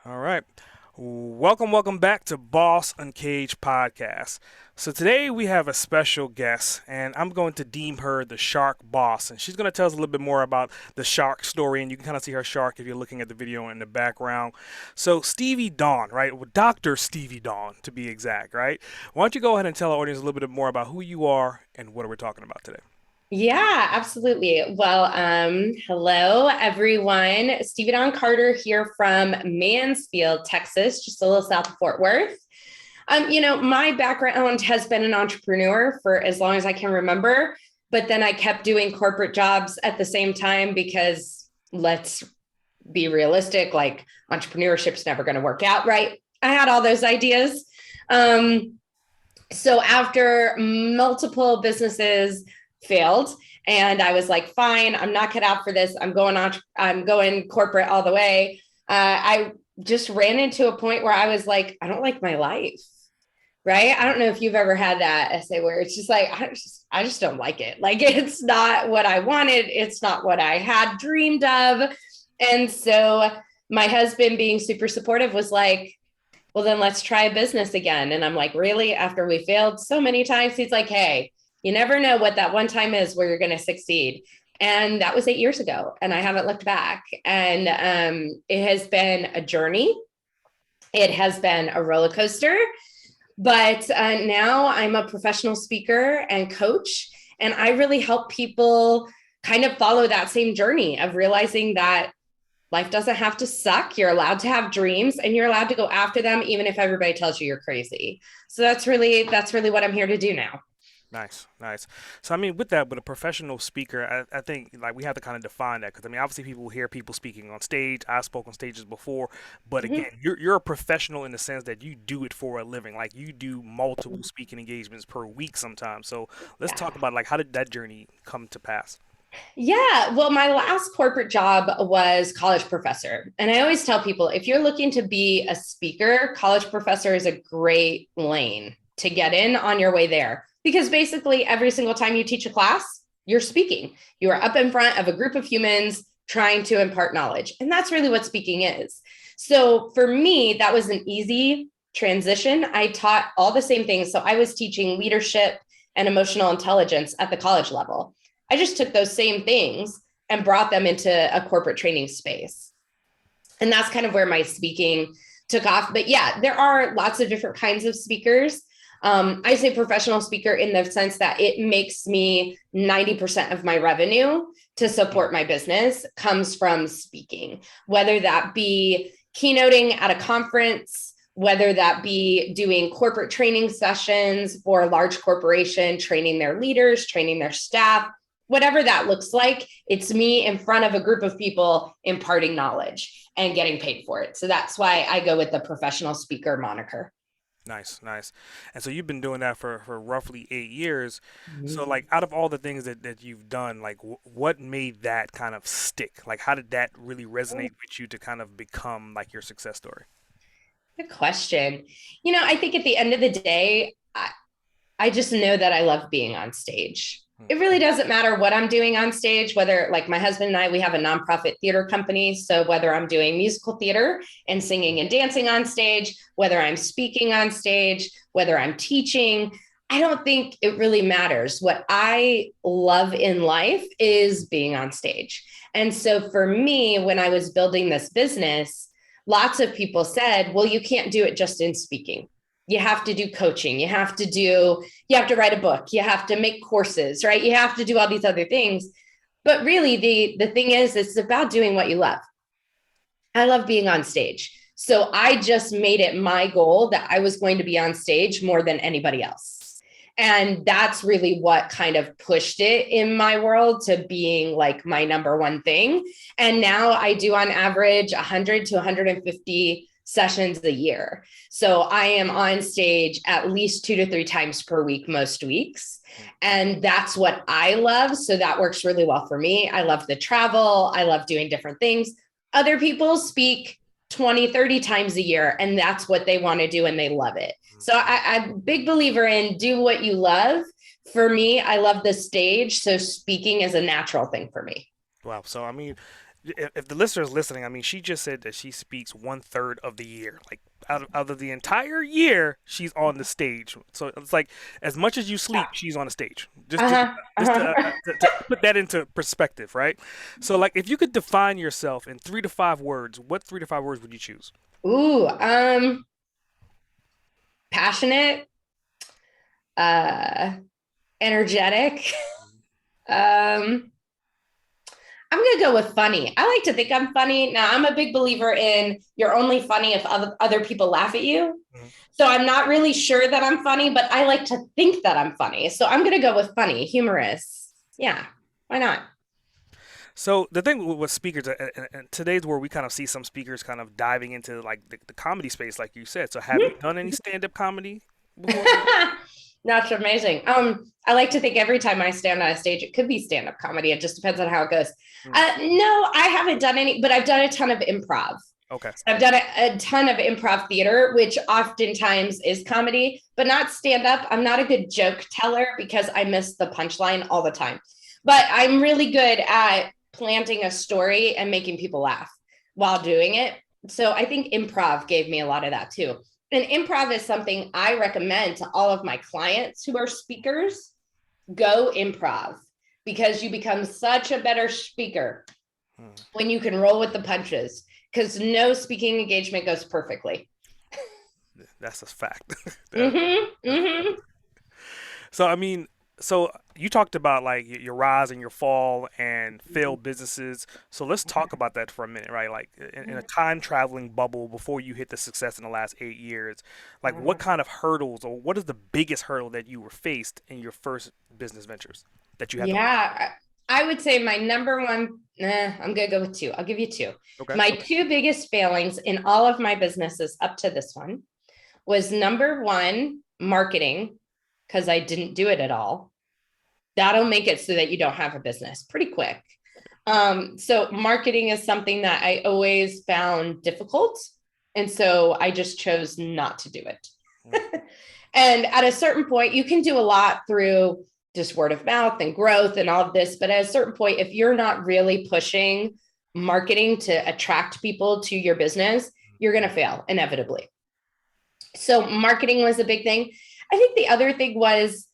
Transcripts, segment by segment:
All right. Welcome back to Boss Uncaged podcast. So today we have a special guest, and I'm going to deem her the shark boss, and she's going to tell us a little bit more about the shark story, and you can kind of see her shark if you're looking at the video in the background. So Stevie Dawn, right? Well, Dr. Stevie Dawn, to be exact, right? Why don't you go ahead and tell our audience a little bit more about who you are and what are we talking about today? Yeah, absolutely. Well, hello everyone. Stevie Dawn Carter here from Mansfield, Texas, just a little south of Fort Worth. My background has been an entrepreneur for as long as I can remember, but then I kept doing corporate jobs at the same time because let's be realistic, like entrepreneurship's never going to work out, right? I had all those ideas. Um, so after multiple businesses failed, and I was like, fine, I'm not cut out for this. I'm going corporate all the way. I just ran into a point where I was like, I don't like my life. Right. I don't know if you've ever had that essay where it's just like, I just don't like it. Like, it's not what I wanted. It's not what I had dreamed of. And so my husband, being super supportive, was like, well, then let's try a business again. And I'm like, really? After we failed so many times, he's like, hey, you never know what that one time is where you're going to succeed. And that was 8 years ago. And I haven't looked back. And it has been a journey. It has been a roller coaster. But now I'm a professional speaker and coach. And I really help people kind of follow that same journey of realizing that life doesn't have to suck. You're allowed to have dreams and you're allowed to go after them, even if everybody tells you you're crazy. So that's really what I'm here to do now. Nice, nice. So I mean, with that, with a professional speaker, I think like we have to kind of define that because I mean, obviously people hear people speaking on stage. I've spoken on stages before, but again, Mm-hmm. you're a professional in the sense that you do it for a living. Like you do multiple speaking engagements per week sometimes. So let's Yeah. talk about like how did that journey come to pass? Yeah. Well, my last corporate job was college professor. And I always tell people if you're looking to be a speaker, college professor is a great lane to get in on your way there. Because basically, every single time you teach a class, you're speaking. You are up in front of a group of humans trying to impart knowledge. And that's really what speaking is. So for me, that was an easy transition. I taught all the same things. So I was teaching leadership and emotional intelligence at the college level. I just took those same things and brought them into a corporate training space. And that's kind of where my speaking took off. But yeah, there are lots of different kinds of speakers. I say professional speaker in the sense that it makes me 90% of my revenue to Mm. support my business comes from speaking, whether that be keynoting at a conference, whether that be doing corporate training sessions for a large corporation, training their leaders, training their staff, whatever that looks like, it's me in front of a group of people imparting knowledge and getting paid for it. So that's why I go with the professional speaker moniker. Nice, nice. And so you've been doing that for roughly 8 years. So like out of all the things that you've done, like what made that kind of stick? Like how did that really resonate with you to kind of become like your success story? Good question. I think at the end of the day, I just know that I love being on stage. Hmm. It really doesn't matter what I'm doing on stage, whether like my husband and I, we have a nonprofit theater company. So whether I'm doing musical theater and singing and dancing on stage, whether I'm speaking on stage, whether I'm teaching, I don't think it really matters. What I love in life is being on stage. And so for me, when I was building this business, lots of people said, well, you can't do it just in speaking. You have to do coaching. You have to write a book. You have to make courses, right? You have to do all these other things. But really, the thing is, it's about doing what you love. I love being on stage. So I just made it my goal that I was going to be on stage more than anybody else. And that's really what kind of pushed it in my world to being like my number one thing. And now I do on average 100 to 150 sessions a year. So I am on stage at least 2 to 3 times per week, most weeks. And that's what I love. So that works really well for me. I love the travel. I love doing different things. Other people speak 20, 30 times a year, and that's what they want to do and they love it. So I'm a big believer in do what you love. For me, I love the stage. So speaking is a natural thing for me. Wow. So I mean, if the listener is listening, I mean, she just said that she speaks 1/3 of the year. Like out of the entire year, she's on the stage. So it's like as much as you sleep, she's on the stage. Uh-huh. Just Uh-huh. to put that into perspective, right? So like if you could define yourself in 3 to 5 words, what 3 to 5 words would you choose? Ooh, passionate, uh, energetic. Um, I'm gonna go with funny. I like to think I'm funny. Now, I'm a big believer in you're only funny if other people laugh at you. Mhm. So I'm not really sure that I'm funny, but I like to think that I'm funny. So I'm gonna go with funny, humorous. Yeah, why not? So the thing with speakers, and today's where we kind of see some speakers kind of diving into like the comedy space, like you said. So have you done any stand-up comedy before? That's amazing. I like to think every time I stand on a stage, it could be stand-up comedy. It just depends on how it goes. Hmm. No, I haven't done any, but I've done a ton of improv. Okay. So I've done a ton of improv theater, which oftentimes is comedy, but not stand-up. I'm not a good joke teller because I miss the punchline all the time. But I'm really good at planting a story and making people laugh while doing it. So I think improv gave me a lot of that too. And improv is something I recommend to all of my clients who are speakers. Go improv because you become such a better speaker Hmm. when you can roll with the punches because no speaking engagement goes perfectly. That's a fact. Mm-hmm. Mm-hmm. So I mean, so you talked about like your rise and your fall and failed businesses. So let's talk about that for a minute, right? Like in a time traveling bubble before you hit the success in the last 8 years, like what kind of hurdles or what is the biggest hurdle that you were faced in your first business ventures that you had to overcome? Yeah, I would say my number one, I'm going to go with two. I'll give you two. Okay. My two biggest failings in all of my businesses up to this one was number one, marketing, because I didn't do it at all. That'll make it so that you don't have a business pretty quick. So marketing is something that I always found difficult. And so I just chose not to do it. Mm. And at a certain point, you can do a lot through just word of mouth and growth and all of this. But at a certain point, if you're not really pushing marketing to attract people to your business, you're going to fail inevitably. So marketing was a big thing. I think the other thing was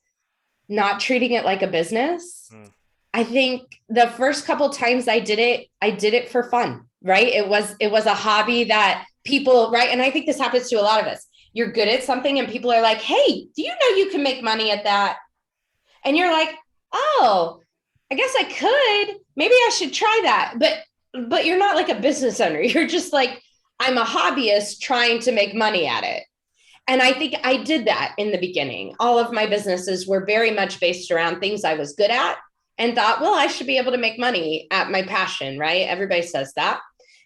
not treating it like a business. Mm. I think the first couple times I did it for fun, right? It was a hobby that people, right? And I think this happens to a lot of us. You're good at something and people are like, "Hey, do you know you can make money at that?" And you're like, "Oh, I guess I could. Maybe I should try that." But you're not like a business owner. You're just like, "I'm a hobbyist trying to make money at it." And I think I did that in the beginning. All of my businesses were very much based around things I was good at and thought, well, I should be able to make money at my passion, right? Everybody says that.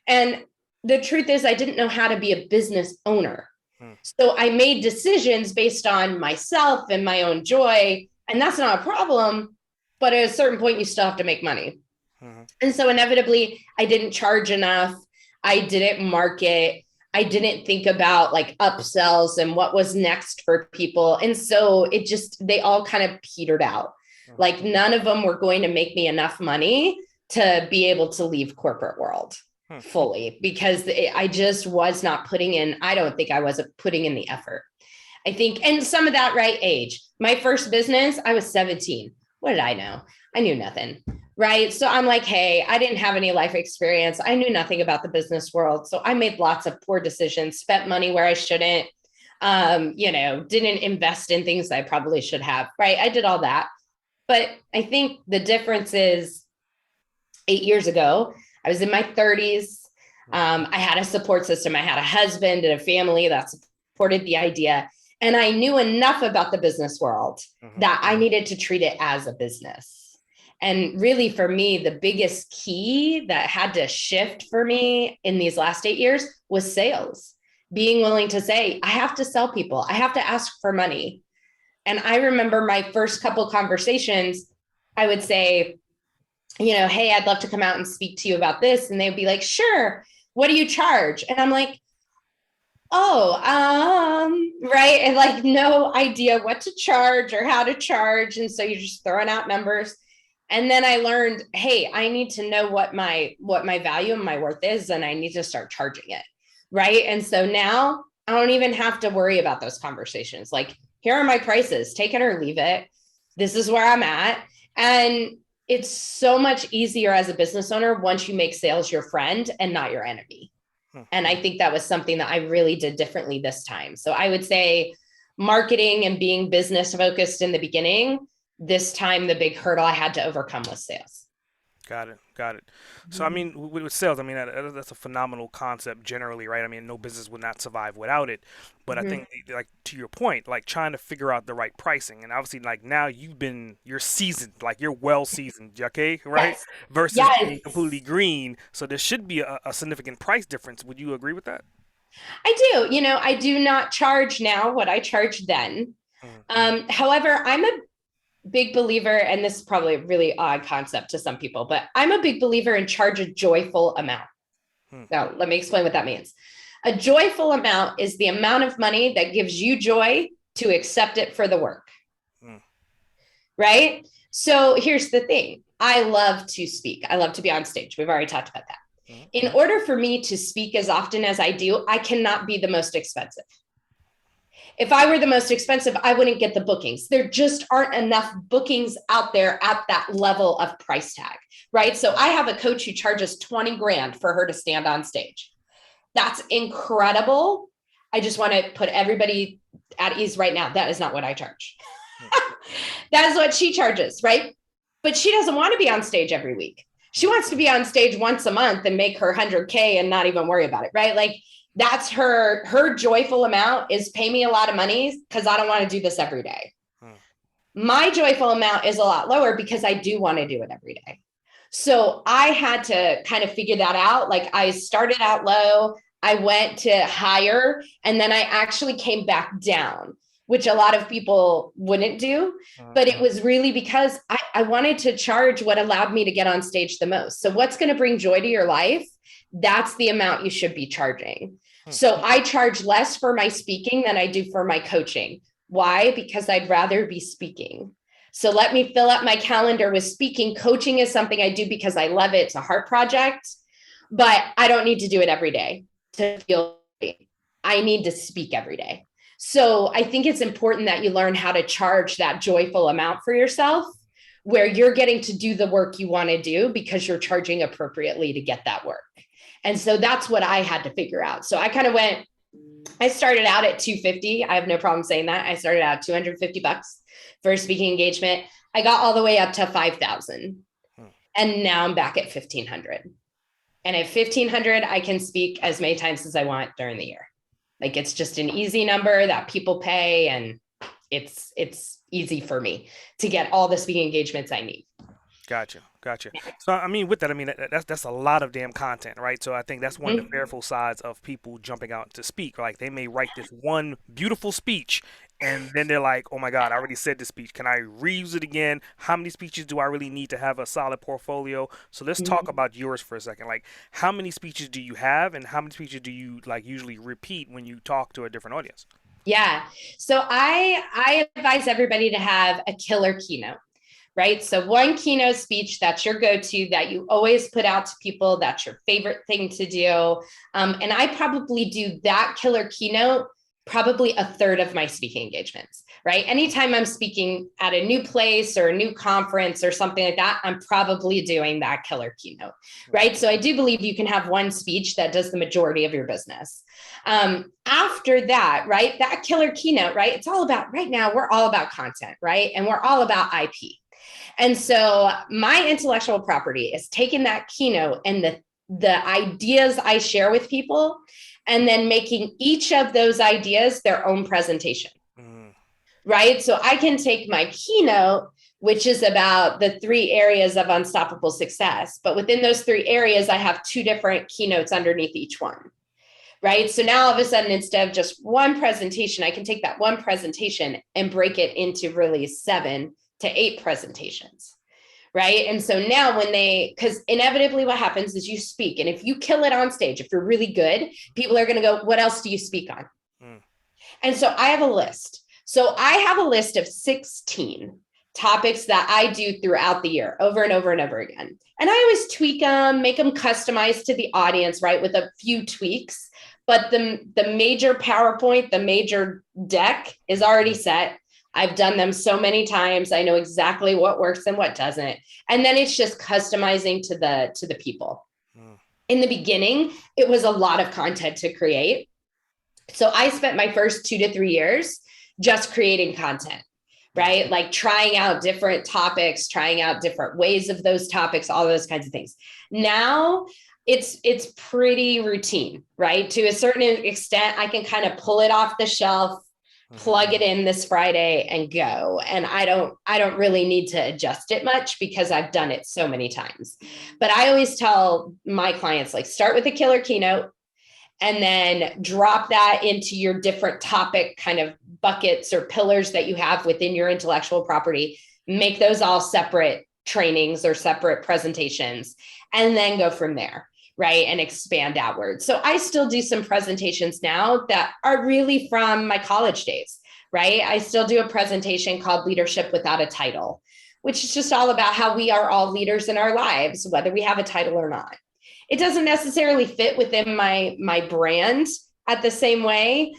And the truth is, I didn't know how to be a business owner. Mm. So I made decisions based on myself and my own joy. And that's not a problem. But at a certain point, you still have to make money. Mhm. And so inevitably, I didn't charge enough. I didn't market. I didn't think about like upsells and what was next for people. And so it just, they all kind of petered out. Mhm. Like none of them were going to make me enough money to be able to leave corporate world Hmm. fully because I just was not putting in, I don't think I wasn't putting in the effort. I think, and some of that right age. My first business, I was 17. What did I know? I knew nothing. Right. So I'm like, hey, I didn't have any life experience. I knew nothing about the business world. So I made lots of poor decisions, spent money where I shouldn't, didn't invest in things I probably should have. Right. I did all that. But I think the difference is 8 years ago, I was in my 30s. I had a support system. I had a husband and a family that supported the idea. And I knew enough about the business world Mhm. that I needed to treat it as a business. And really, for me, the biggest key that had to shift for me in these last 8 years was sales. Being willing to say, I have to sell people, I have to ask for money. And I remember my first couple conversations, I would say, hey, I'd love to come out and speak to you about this. And they'd be like, sure. What do you charge? And I'm like, oh, right. And like no idea what to charge or how to charge. And so you're just throwing out numbers. And then I learned, hey, I need to know what my value and my worth is, and I need to start charging it. Right. And so now I don't even have to worry about those conversations. Like, here are my prices, take it or leave it. This is where I'm at. And it's so much easier as a business owner once you make sales your friend and not your enemy. And I think that was something that I really did differently this time. So I would say marketing and being business focused in the beginning. This time, the big hurdle I had to overcome was sales. Got it. Got it. So, I mean, with sales, I mean, that's a phenomenal concept generally, right? I mean, no business would not survive without it. But I Mm-hmm. think, like, to your point, like trying to figure out the right pricing. And obviously, like, now you're seasoned, like, you're well seasoned, okay? Right? Yes. Versus being completely Yes. green. So, there should be a significant price difference. Would you agree with that? I do. I do not charge now what I charged then. Mm-hmm. However, I'm a big believer, and this is probably a really odd concept to some people, but I'm a big believer in charge a joyful amount. Now, let me explain what that means. A joyful amount is the amount of money that gives you joy to accept it for the work, Mm-hmm. right? So here's the thing. I love to speak. I love to be on stage. We've already talked about that. In order for me to speak as often as I do, I cannot be the most expensive. If I were the most expensive, I wouldn't get the bookings. There just aren't enough bookings out there at that level of price tag, right? So I have a coach who charges 20 grand for her to stand on stage. That's incredible. I just want to put everybody at ease right now. That is not what I charge. That is what she charges, right? But she doesn't want to be on stage every week. She wants to be on stage once a month and make her 100K and not even worry about it, right? Like, that's her joyful amount is pay me a lot of money because I don't want to do this every day. My joyful amount is a lot lower because I do want to do it every day. So I had to kind of figure that out. Like, I started out low, I went to higher, and then I actually came back down, which a lot of people wouldn't do. But it was really because I wanted to charge what allowed me to get on stage the most. So what's going to bring joy to your life? That's the amount you should be charging. So I charge less for my speaking than I do for my coaching. Why? Because I'd rather be speaking. So let me fill up my calendar with speaking. Coaching is something I do because I love it. It's a heart project, but I don't need to do it every day to feel happy. I need to speak every day. So I think it's important that you learn how to charge that joyful amount for yourself, where you're getting to do the work you want to do because you're charging appropriately to get that work. And so that's what I had to figure out. So I started out at 250. I have no problem saying that. I started out at 250 bucks for a speaking engagement. I got all the way up to 5,000. And now I'm back at 1,500. And at 1,500, I can speak as many times as I want during the year. Like, it's just an easy number that people pay, and it's easy for me to get all the speaking engagements I need. Gotcha, gotcha. So I mean, with that, I mean that's a lot of damn content, right? So I think that's one of the Mm-hmm. fearful sides of people jumping out to speak. Like they may write this one beautiful speech, and then they're like, "Oh my God, I already said this speech. Can I reuse it again? How many speeches do I really need to have a solid portfolio?" So let's talk about yours for a second. Like, how many speeches do you have, and how many speeches do you like usually repeat when you talk to a different audience? Yeah. So I advise everybody to have a killer keynote, right? So one keynote speech that's your go-to, that you always put out to people, that's your favorite thing to do. And I probably do that killer keynote probably a third of my speaking engagements, right? Anytime I'm speaking at a new place or a new conference or something like that, I'm probably doing that killer keynote, right? So I do believe you can have one speech that does the majority of your business. After that, right, that killer keynote, right, it's all about, right now, we're all about content, right? And we're all about IP. And so my intellectual property is taking that keynote and the ideas I share with people, and then making each of those ideas their own presentation, right? So I can take my keynote, which is about the 3 areas of unstoppable success, but within those 3 areas, I have 2 different keynotes underneath each one, right? So now all of a sudden, instead of just one presentation, I can take that one presentation and break it into really 7 to 8 presentations, right? And so now because inevitably what happens is you speak, and if you kill it on stage, if you're really good, people are going to go, what else do you speak on? And so I have a list. So I have a list of 16 topics that I do throughout the year over and over and over again. And I always tweak them, make them customized to the audience, right? With a few tweaks. But the major PowerPoint, the major deck is already set. I've done them so many times. I know exactly what works and what doesn't. And then it's just customizing to the people. In the beginning, it was a lot of content to create. So I spent my first 2 to 3 years just creating content, right? Like trying out different topics, trying out different ways of those topics, all those kinds of things. Now it's pretty routine, right? To a certain extent, I can kind of pull it off the shelf, plug it in this Friday and go. And I don't really need to adjust it much because I've done it so many times. But I always tell my clients, like, start with a killer keynote and then drop that into your different topic kind of buckets or pillars that you have within your intellectual property. Make those all separate trainings or separate presentations, and then go from there, right? And expand outwards. So I still do some presentations now that are really from my college days, right? I still do a presentation called Leadership Without a Title, which is just all about how we are all leaders in our lives, whether we have a title or not. It doesn't necessarily fit within my brand at the same way,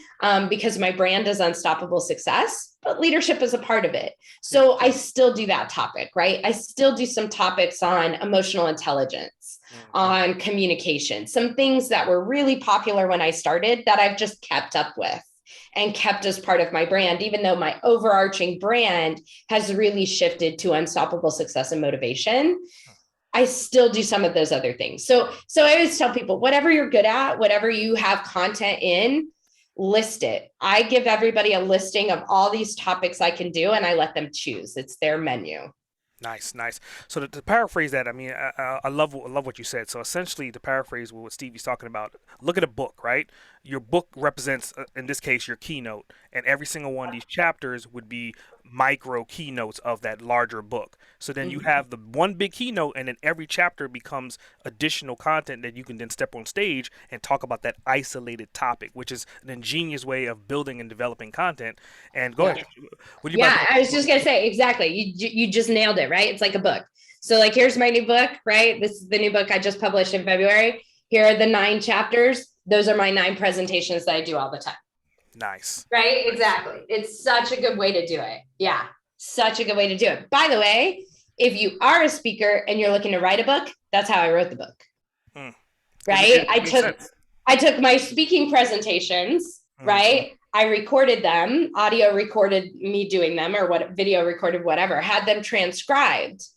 because my brand is Unstoppable Success, but leadership is a part of it. So I still do that topic, right? I still do some topics on emotional intelligence, on communication, some things that were really popular when I started that I've just kept up with and kept as part of my brand, even though my overarching brand has really shifted to Unstoppable Success and Motivation. I still do some of those other things. So I always tell people, whatever you're good at, whatever you have content in, list it. I give everybody a listing of all these topics I can do, and I let them choose. It's their menu. Nice, nice. So to paraphrase that, I mean, I love what you said. So essentially, to paraphrase what Stevie's talking about, look at a book, right? Your book represents, in this case, your keynote, and every single one of these chapters would be micro keynotes of that larger book. So then you have the one big keynote, and then every chapter becomes additional content that you can then step on stage and talk about that isolated topic, which is an ingenious way of building and developing content. And go ahead. What do you Yeah, I was just going to say, exactly. You just nailed it, right? It's like a book. So like, here's my new book, right? This is the new book I just published in February. Here are the 9 chapters. Those are my 9 presentations that I do all the time. Nice. Right? Exactly. It's such a good way to do it. Yeah. Such a good way to do it. By the way, if you are a speaker and you're looking to write a book, that's how I wrote the book. Right? I took my speaking presentations, right? I recorded them, audio recorded me doing them, or what, video recorded, whatever, had them transcribed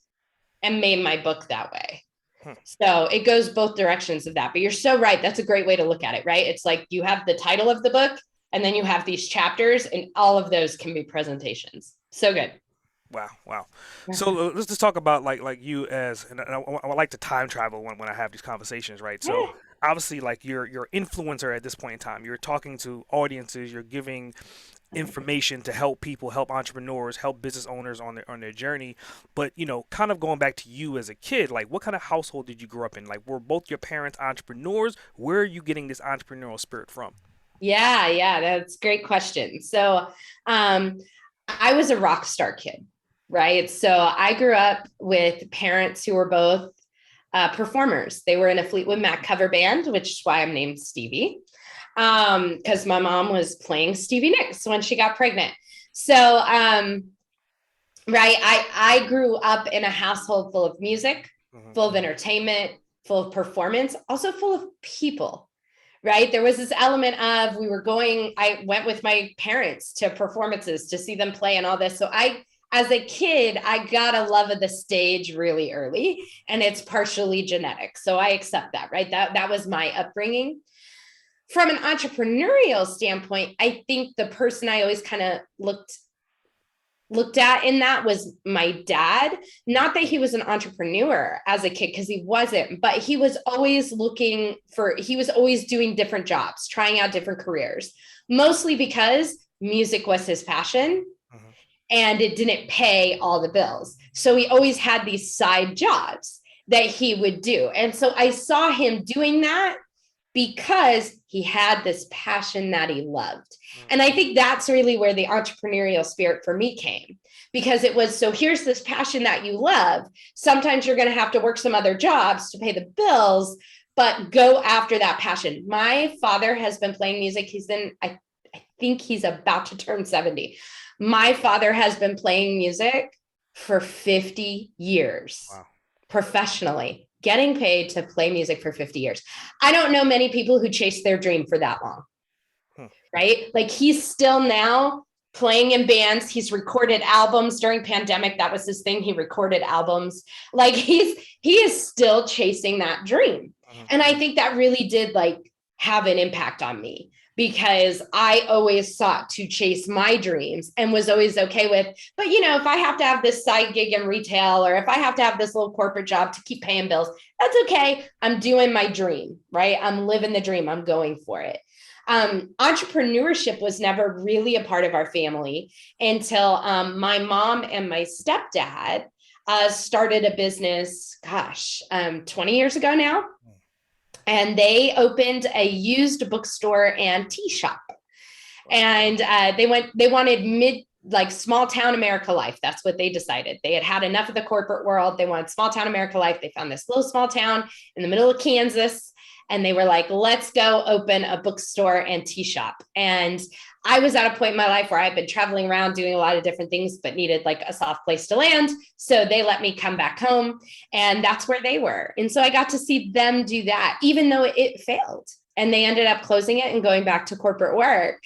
and made my book that way. So it goes both directions of that. But you're so right. That's a great way to look at it, right? It's like you have the title of the book, and then you have these chapters, and all of those can be presentations. So good. Wow, wow. So let's just talk about like you as, and I like to time travel when I have these conversations, right? So obviously, like you're influencer at this point in time. You're talking to audiences. You're giving information to help people, help entrepreneurs, help business owners on their journey. But kind of going back to you as a kid, like what kind of household did you grow up in? Like, were both your parents entrepreneurs? Where are you getting this entrepreneurial spirit from? Yeah, that's a great question. So I was a rock star kid, right? So I grew up with parents who were both performers. They were in a Fleetwood Mac cover band, which is why I'm named Stevie, because my mom was playing Stevie Nicks when she got pregnant. So, right, I grew up in a household full of music, full of entertainment, full of performance, also full of people. Right. There was this element of I went with my parents to performances to see them play and all this. So as a kid, I got a love of the stage really early, and it's partially genetic. So I accept that, right? That was my upbringing. From an entrepreneurial standpoint, I think the person I always kind of looked at in that was my dad. Not that he was an entrepreneur as a kid, because he wasn't, but he was always doing different jobs, trying out different careers, mostly because music was his passion and it didn't pay all the bills. So he always had these side jobs that he would do. And so I saw him doing that because he had this passion that he loved. And I think that's really where the entrepreneurial spirit for me came. because it was, so here's this passion that you love. Sometimes you're going to have to work some other jobs to pay the bills, but go after that passion. My father has been playing music. I think he's about to turn 70. My father has been playing music for 50 years. Wow. Professionally, getting paid to play music for 50 years. I don't know many people who chase their dream for that long, right? Like he's still now playing in bands. He's recorded albums during pandemic. That was his thing. He recorded albums. Like he is still chasing that dream. And I think that really did like have an impact on me, because I always sought to chase my dreams and was always okay with, but if I have to have this side gig in retail, or if I have to have this little corporate job to keep paying bills, that's okay. I'm doing my dream, right? I'm living the dream. I'm going for it. Entrepreneurship was never really a part of our family until my mom and my stepdad started a business, 20 years ago now. And they opened a used bookstore and tea shop. And they wanted small town America life. That's what they decided. They had had enough of the corporate world. They wanted small town America life. They found this little small town in the middle of Kansas. And they were like, let's go open a bookstore and tea shop. And I was at a point in my life where I've been traveling around doing a lot of different things, but needed like a soft place to land. So they let me come back home, and that's where they were. And so I got to see them do that, even though it failed. And they ended up closing it and going back to corporate work.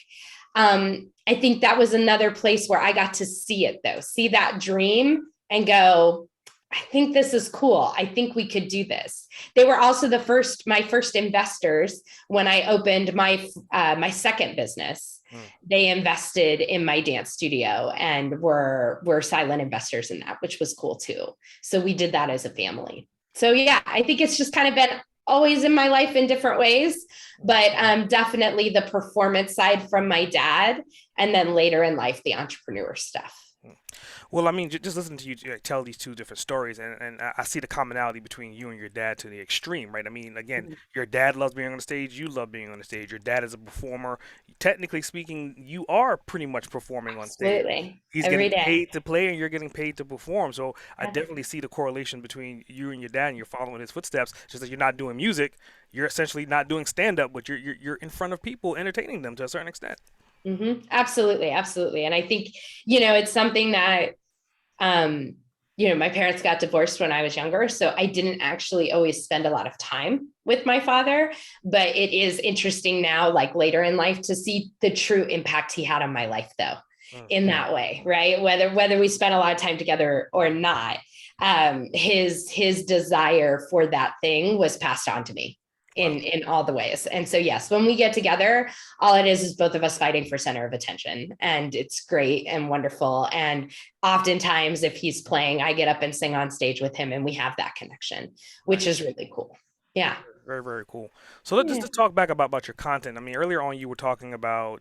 I think that was another place where I got to see it though, see that dream and go, I think this is cool. I think we could do this. They were also my first investors when I opened my second business. They invested in my dance studio and were silent investors in that, which was cool too. So we did that as a family. So yeah, I think it's just kind of been always in my life in different ways, but definitely the performance side from my dad, and then later in life, the entrepreneur stuff. Well, I mean, just listen to you tell these two different stories, and I see the commonality between you and your dad to the extreme, right? I mean, again, your dad loves being on the stage, you love being on the stage. Your dad is a performer. Technically speaking, you are pretty much performing on stage. Absolutely. He's Every getting day. paid to play, and you're getting paid to perform. So I definitely see the correlation between you and your dad, and you're following his footsteps. Just that you're not doing music, you're essentially not doing stand up, but you're in front of people, entertaining them to a certain extent. Absolutely. Absolutely. And I think, it's something that, my parents got divorced when I was younger, so I didn't actually always spend a lot of time with my father, but it is interesting now, like later in life, to see the true impact he had on my life though, in that way, right? Whether we spent a lot of time together or not, his desire for that thing was passed on to me in all the ways. And so, yes, when we get together, all it is both of us fighting for center of attention, and it's great and wonderful. And oftentimes if he's playing, I get up and sing on stage with him, and we have that connection, which is really cool. Yeah. Very, very cool. So let's just talk back about your content. I mean, earlier on you were talking about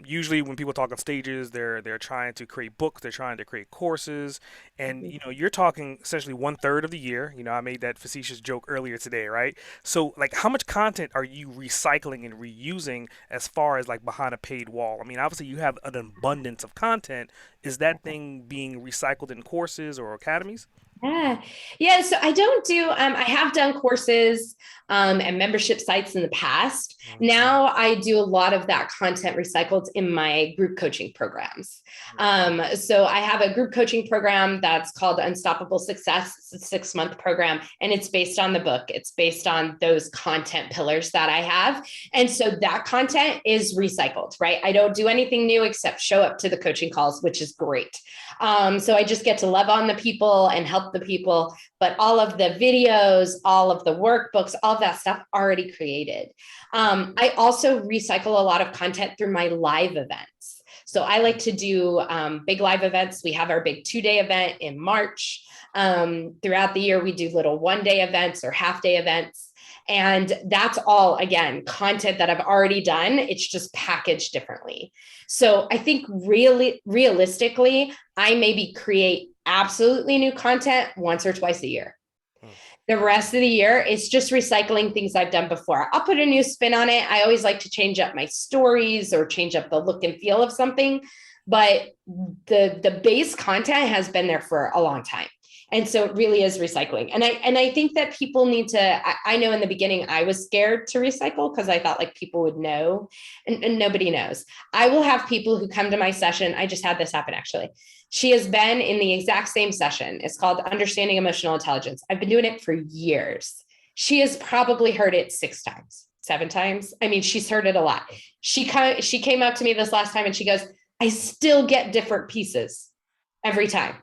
usually when people talk on stages, they're trying to create books, they're trying to create courses, and you're talking essentially 1/3 of the year. I made that facetious joke earlier today, right? So like, how much content are you recycling and reusing as far as like behind a paid wall? I mean, obviously you have an abundance of content. Is that thing being recycled in courses or academies? Yeah. So I don't do, I have done courses and membership sites in the past. Now I do a lot of that content recycled in my group coaching programs. So I have a group coaching program that's called Unstoppable Success. It's a 6-month program, and it's based on the book. It's based on those content pillars that I have. And so that content is recycled, right? I don't do anything new except show up to the coaching calls, which is great. So I just get to love on the people and help the people, but all of the videos, all of the workbooks, all of that stuff already created. I also recycle a lot of content through my live events. So I like to do big live events. We have our big 2-day event in March. Throughout the year, we do little 1-day events or half-day events. And that's all, again, content that I've already done. It's just packaged differently. So I think realistically, I maybe create absolutely new content once or twice a year. The rest of the year, it's just recycling things I've done before. I'll put a new spin on it. I always like to change up my stories or change up the look and feel of something, but the base content has been there for a long time. And so it really is recycling. And I think that people need to, I know in the beginning I was scared to recycle because I thought like people would know, and nobody knows. I will have people who come to my session. I just had this happen actually. She has been in the exact same session. It's called Understanding Emotional Intelligence. I've been doing it for years. She has probably heard it 6 times, 7 times. I mean, she's heard it a lot. She came up to me this last time and she goes, I still get different pieces every time.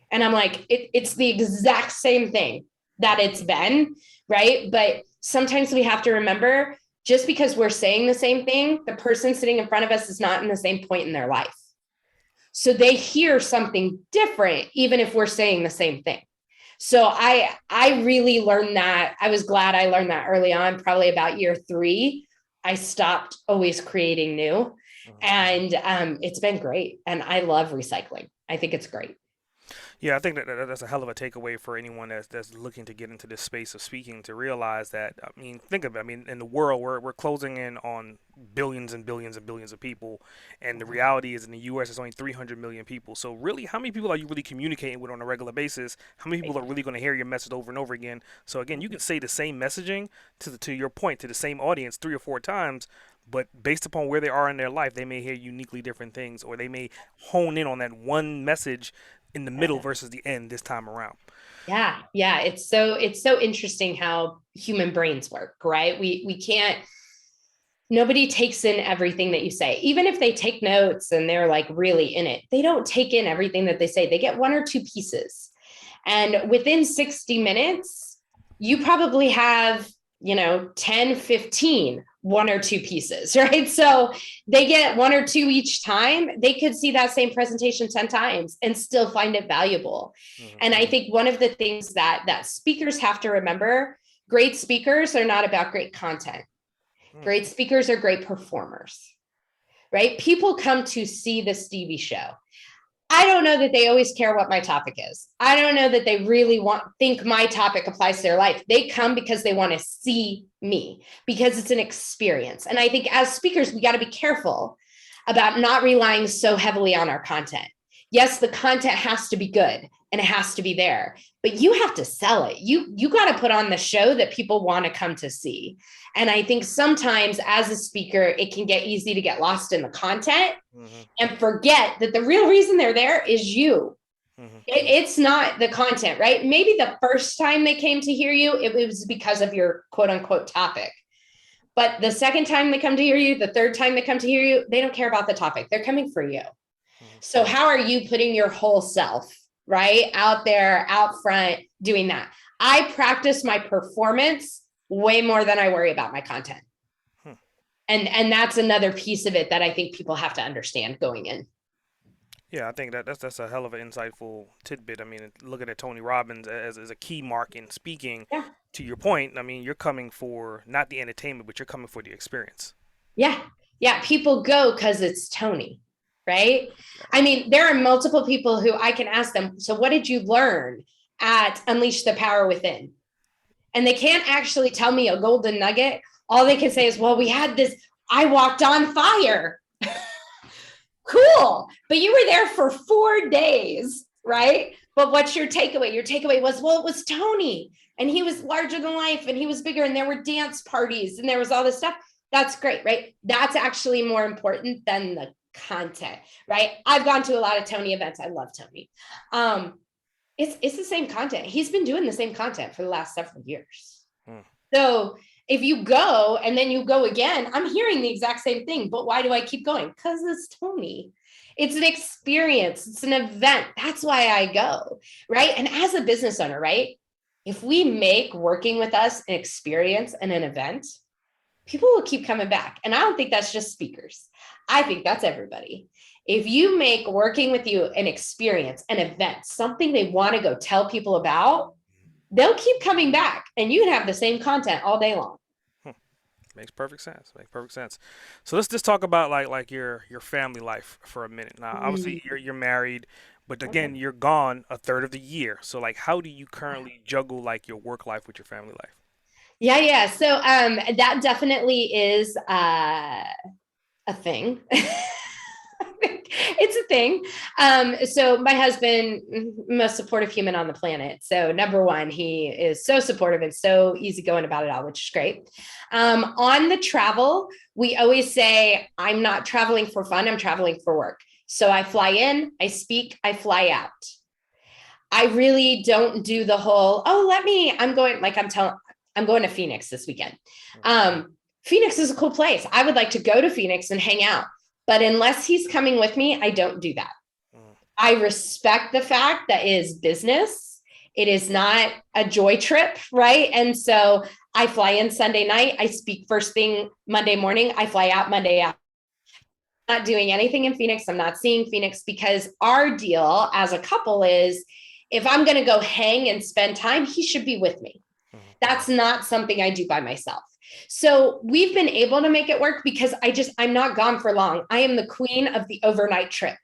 And I'm like, it's the exact same thing that it's been, right? But sometimes we have to remember, just because we're saying the same thing, the person sitting in front of us is not in the same point in their life. So they hear something different, even if we're saying the same thing. So I really learned that. I was glad I learned that early on, probably about year 3. I stopped always creating new. And it's been great. And I love recycling. I think it's great. Yeah, I think that's a hell of a takeaway for anyone that's looking to get into this space of speaking, to realize that, I mean, think of it. I mean, in the world, we're closing in on billions and billions and billions of people, and the reality is in the U.S. it's only 300 million people. So really, how many people are you really communicating with on a regular basis? How many people are really going to hear your message over and over again? So again, you can say the same messaging to your point, to the same audience 3 or 4 times, but based upon where they are in their life, they may hear uniquely different things, or they may hone in on that one message in the middle versus the end this time around. Yeah. It's so interesting how human brains work, right? We can't, nobody takes in everything that you say. Even if they take notes and they're like really in it, they don't take in everything that they say. They get 1 or 2 pieces. And within 60 minutes, you probably have, 10, 15, 1 or 2 pieces, right? So they get 1 or 2 each time. They could see that same presentation 10 times and still find it valuable. Mm-hmm. And I think one of the things that speakers have to remember, great speakers are not about great content. Great speakers are great performers, right? People come to see the Stevie show. I don't know that they always care what my topic is. I don't know that they really think my topic applies to their life. They come because they want to see me, because it's an experience. And I think as speakers, we got to be careful about not relying so heavily on our content. Yes, the content has to be good and it has to be there, but you have to sell it. You got to put on the show that people want to come to see. And I think sometimes as a speaker, it can get easy to get lost in the content and forget that the real reason they're there is you. It's not the content, right? Maybe the first time they came to hear you, it was because of your quote unquote topic. But the second time they come to hear you, the third time they come to hear you, they don't care about the topic. They're coming for you. So how are you putting your whole self, right, out there, out front, doing that? I practice my performance way more than I worry about my content. And that's another piece of it that I think people have to understand going in. Yeah, I think that's a hell of an insightful tidbit. I mean, looking at Tony Robbins as a key mark in speaking. Yeah. To your point, I mean, you're coming for not the entertainment, but you're coming for the experience. Yeah. Yeah. People go because it's Tony, right? I mean, there are multiple people who I can ask them, so what did you learn at Unleash the Power Within? And they can't actually tell me a golden nugget. All they can say is, well, we had this, I walked on fire. Cool. But you were there for 4 days, right? But what's your takeaway? Your takeaway was, well, it was Tony and he was larger than life and he was bigger and there were dance parties and there was all this stuff. That's great, right? That's actually more important than the content, right? I've gone to a lot of Tony events. I love Tony. It's the same content. He's been doing the same content for the last several years. So if you go and then you go again, I'm hearing the exact same thing, but why do I keep going? Because it's Tony. It's an experience. It's an event. That's why I go, right? And as a business owner, right? If we make working with us an experience and an event, people will keep coming back. And I don't think that's just speakers. I think that's everybody. If you make working with you an experience, an event, something they want to go tell people about, they'll keep coming back and you can have the same content all day long. Makes perfect sense. Makes perfect sense. So let's just talk about like your family life for a minute. Now, obviously you're married, but again, you're gone a third of the year. So like, how do you currently juggle like your work life with your family life? Yeah. So that definitely is a thing. It's a thing. So my husband, most supportive human on the planet. So number one, he is so supportive and so easygoing about it all, which is great. On the travel, we always say, I'm not traveling for fun, I'm traveling for work. So I fly in, I speak, I fly out. I really don't do the whole, I'm going to Phoenix this weekend. Phoenix is a cool place. I would like to go to Phoenix and hang out. But unless he's coming with me, I don't do that. I respect the fact that it is business. It is not a joy trip, right? And so I fly in Sunday night. I speak first thing Monday morning. I fly out Monday afternoon. Not doing anything in Phoenix. I'm not seeing Phoenix because our deal as a couple is if I'm going to go hang and spend time, he should be with me. That's not something I do by myself. So we've been able to make it work because I'm not gone for long. I am the queen of the overnight trip,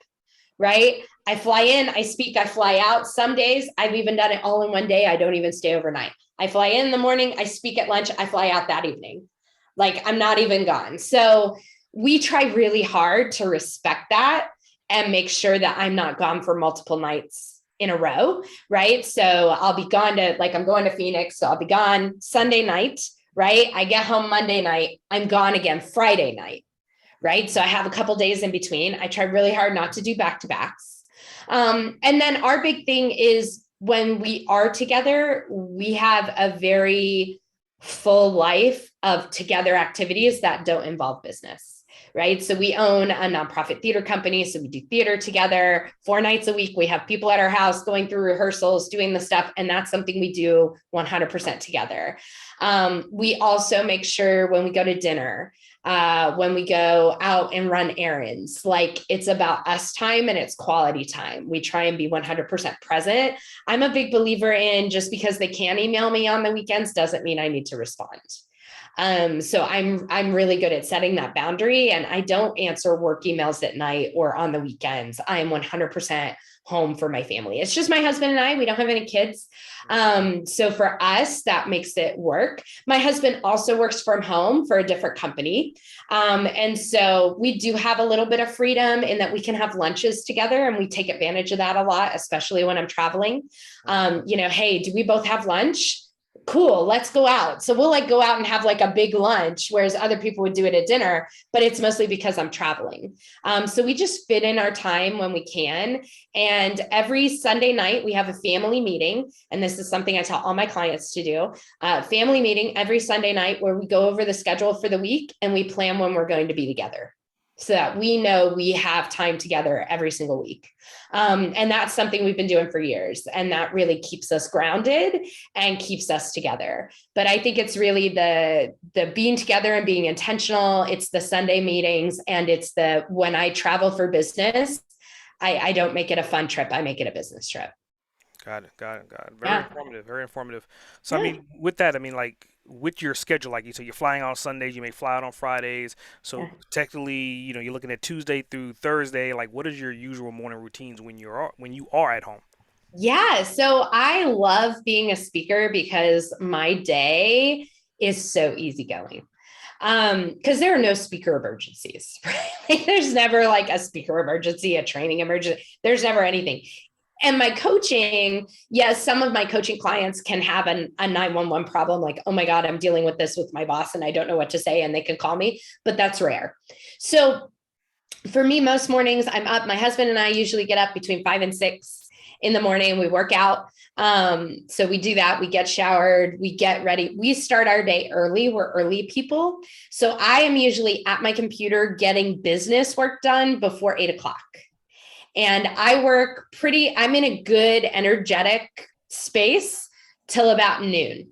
right? I fly in, I speak, I fly out. Some days I've even done it all in one day. I don't even stay overnight. I fly in the morning, I speak at lunch, I fly out that evening. Like I'm not even gone. So we try really hard to respect that and make sure that I'm not gone for multiple nights in a row, right? So I'll be gone I'm going to Phoenix. So I'll be gone Sunday night, right? I get home Monday night, I'm gone again Friday night, right? So I have a couple days in between. I try really hard not to do back-to-backs. And then our big thing is when we are together, we have a very full life of together activities that don't involve business. Right. So we own a nonprofit theater company. So we do theater together 4 nights a week. We have people at our house going through rehearsals, doing the stuff. And that's something we do 100% together. We also make sure when we go to dinner, when we go out and run errands, like it's about us time and it's quality time. We try and be 100% present. I'm a big believer in just because they can email me on the weekends doesn't mean I need to respond. So I'm really good at setting that boundary, and I don't answer work emails at night or on the weekends. I am 100% home for my family. It's just my husband and I, we don't have any kids. So for us, that makes it work. My husband also works from home for a different company. And so we do have a little bit of freedom in that we can have lunches together, and we take advantage of that a lot, especially when I'm traveling. Hey, do we both have lunch? Cool, let's go out. So we'll go out and have a big lunch, whereas other people would do it at dinner, but it's mostly because I'm traveling. So we just fit in our time when we can. And every Sunday night we have a family meeting. And this is something I tell all my clients to do. Family meeting every Sunday night where we go over the schedule for the week and we plan when we're going to be together, so that we know we have time together every single week. And that's something we've been doing for years. And that really keeps us grounded and keeps us together. But I think it's really the being together and being intentional. It's the Sunday meetings, and it's when I travel for business, I don't make it a fun trip. I make it a business trip. Got it. Yeah. Very informative. So, I mean, with that, with your schedule, like you said, you're flying on Sundays, you may fly out on Fridays. So Yeah. technically, you're looking at Tuesday through Thursday. Like, what is your usual morning routines when you are at home? Yeah. So I love being a speaker because my day is so easygoing. Because there are no speaker emergencies, right? There's never a speaker emergency, a training emergency. There's never anything. And my coaching, yes, some of my coaching clients can have a 911 problem, like, oh my God, I'm dealing with this with my boss and I don't know what to say, and they can call me, but that's rare. So for me, most mornings I'm up. My husband and I usually get up between 5 and 6 in the morning. We work out. So we do that. We get showered, we get ready. We start our day early. We're early people. So I am usually at my computer getting business work done before 8 o'clock. And I'm in a good, energetic space till about noon.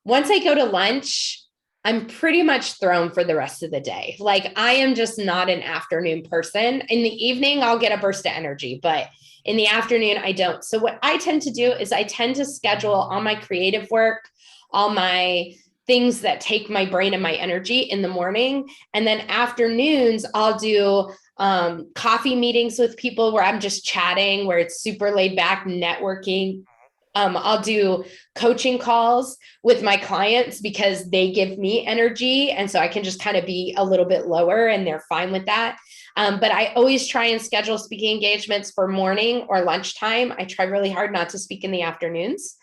Once I go to lunch, I'm pretty much thrown for the rest of the day. I am just not an afternoon person. In the evening, I'll get a burst of energy, but in the afternoon, I don't. So what I tend to do is I tend to schedule all my creative work, all my things that take my brain and my energy in the morning. And then afternoons, I'll do coffee meetings with people where I'm just chatting, where it's super laid back, networking. I'll do coaching calls with my clients because they give me energy. And so I can just kind of be a little bit lower and they're fine with that. But I always try and schedule speaking engagements for morning or lunchtime. I try really hard not to speak in the afternoons.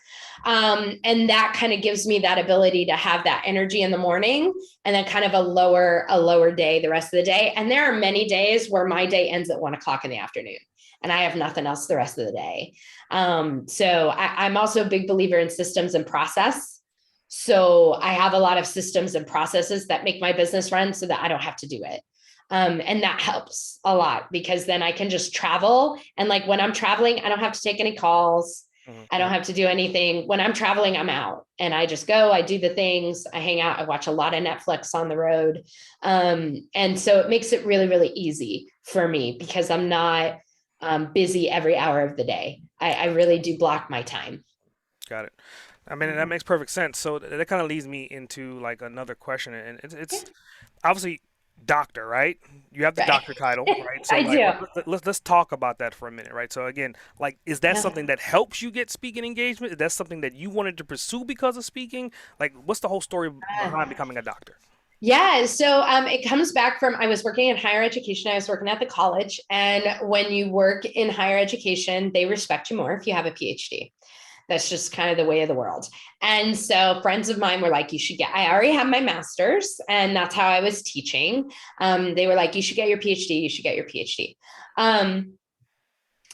And that kind of gives me that ability to have that energy in the morning and then kind of a lower day the rest of the day. And there are many days where my day ends at 1 o'clock in the afternoon and I have nothing else the rest of the day. So I'm also a big believer in systems and process. So I have a lot of systems and processes that make my business run so that I don't have to do it. And that helps a lot because then I can just travel. And like when I'm traveling, I don't have to take any calls. I don't have to do anything. When I'm traveling, I'm out and I just go, I do the things, I hang out, I watch a lot of Netflix on the road. And so it makes it really, really easy for me because I'm not busy every hour of the day. I really do block my time. Got it. I mean, that makes perfect sense. So that kind of leads me into like another question, and it's obviously doctor, right? You have the Right. doctor title, right? So I like do. let's talk about that for a minute, right? So again, like is that Yeah. something that helps you get speaking engagement? Is that something that you wanted to pursue because of speaking? Like what's the whole story behind becoming a doctor? Yeah, so it comes back from I was working in higher education. I was working at the college, and when you work in higher education, they respect you more if you have a PhD. That's just kind of the way of the world. And so friends of mine were like, you should get, I already have my master's, and that's how I was teaching. They were like, you should get your PhD, you should get your PhD. Um,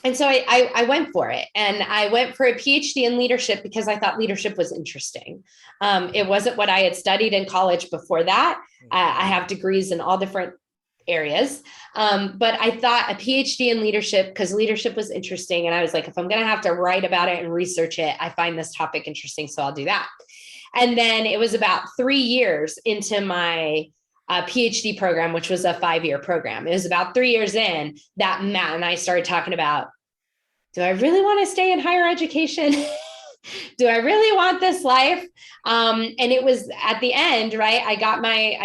and so I went for it, and I went for a PhD in leadership because I thought leadership was interesting. It wasn't what I had studied in college before that. I have degrees in all different areas. But I thought a PhD in leadership, because leadership was interesting. And I was like, if I'm going to have to write about it and research it, I find this topic interesting. So I'll do that. And then it was about 3 years into my PhD program, which was a 5-year program. It was about 3 years in that Matt and I started talking about, do I really want to stay in higher education? Do I really want this life? And it was at the end, right? I got my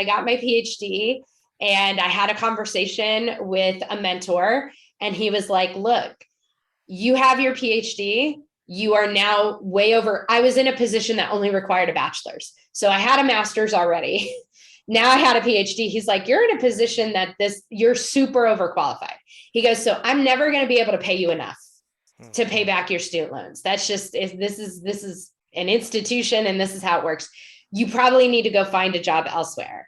PhD, and I had a conversation with a mentor, and he was like, look, you have your PhD. You are now way over. I was in a position that only required a bachelor's. So I had a master's already. Now I had a PhD. He's like, you're in a position that you're super overqualified. He goes, so I'm never going to be able to pay you enough to pay back your student loans. That's just, this is an institution, and this is how it works. You probably need to go find a job elsewhere.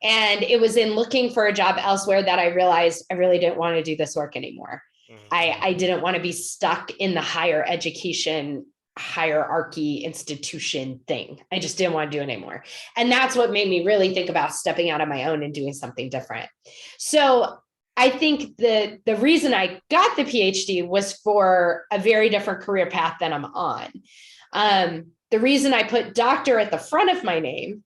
And it was in looking for a job elsewhere that I realized I really didn't want to do this work anymore. I didn't want to be stuck in the higher education hierarchy institution thing. I just didn't want to do it anymore. And that's what made me really think about stepping out on my own and doing something different. So I think the reason I got the PhD was for a very different career path than I'm on. The reason I put doctor at the front of my name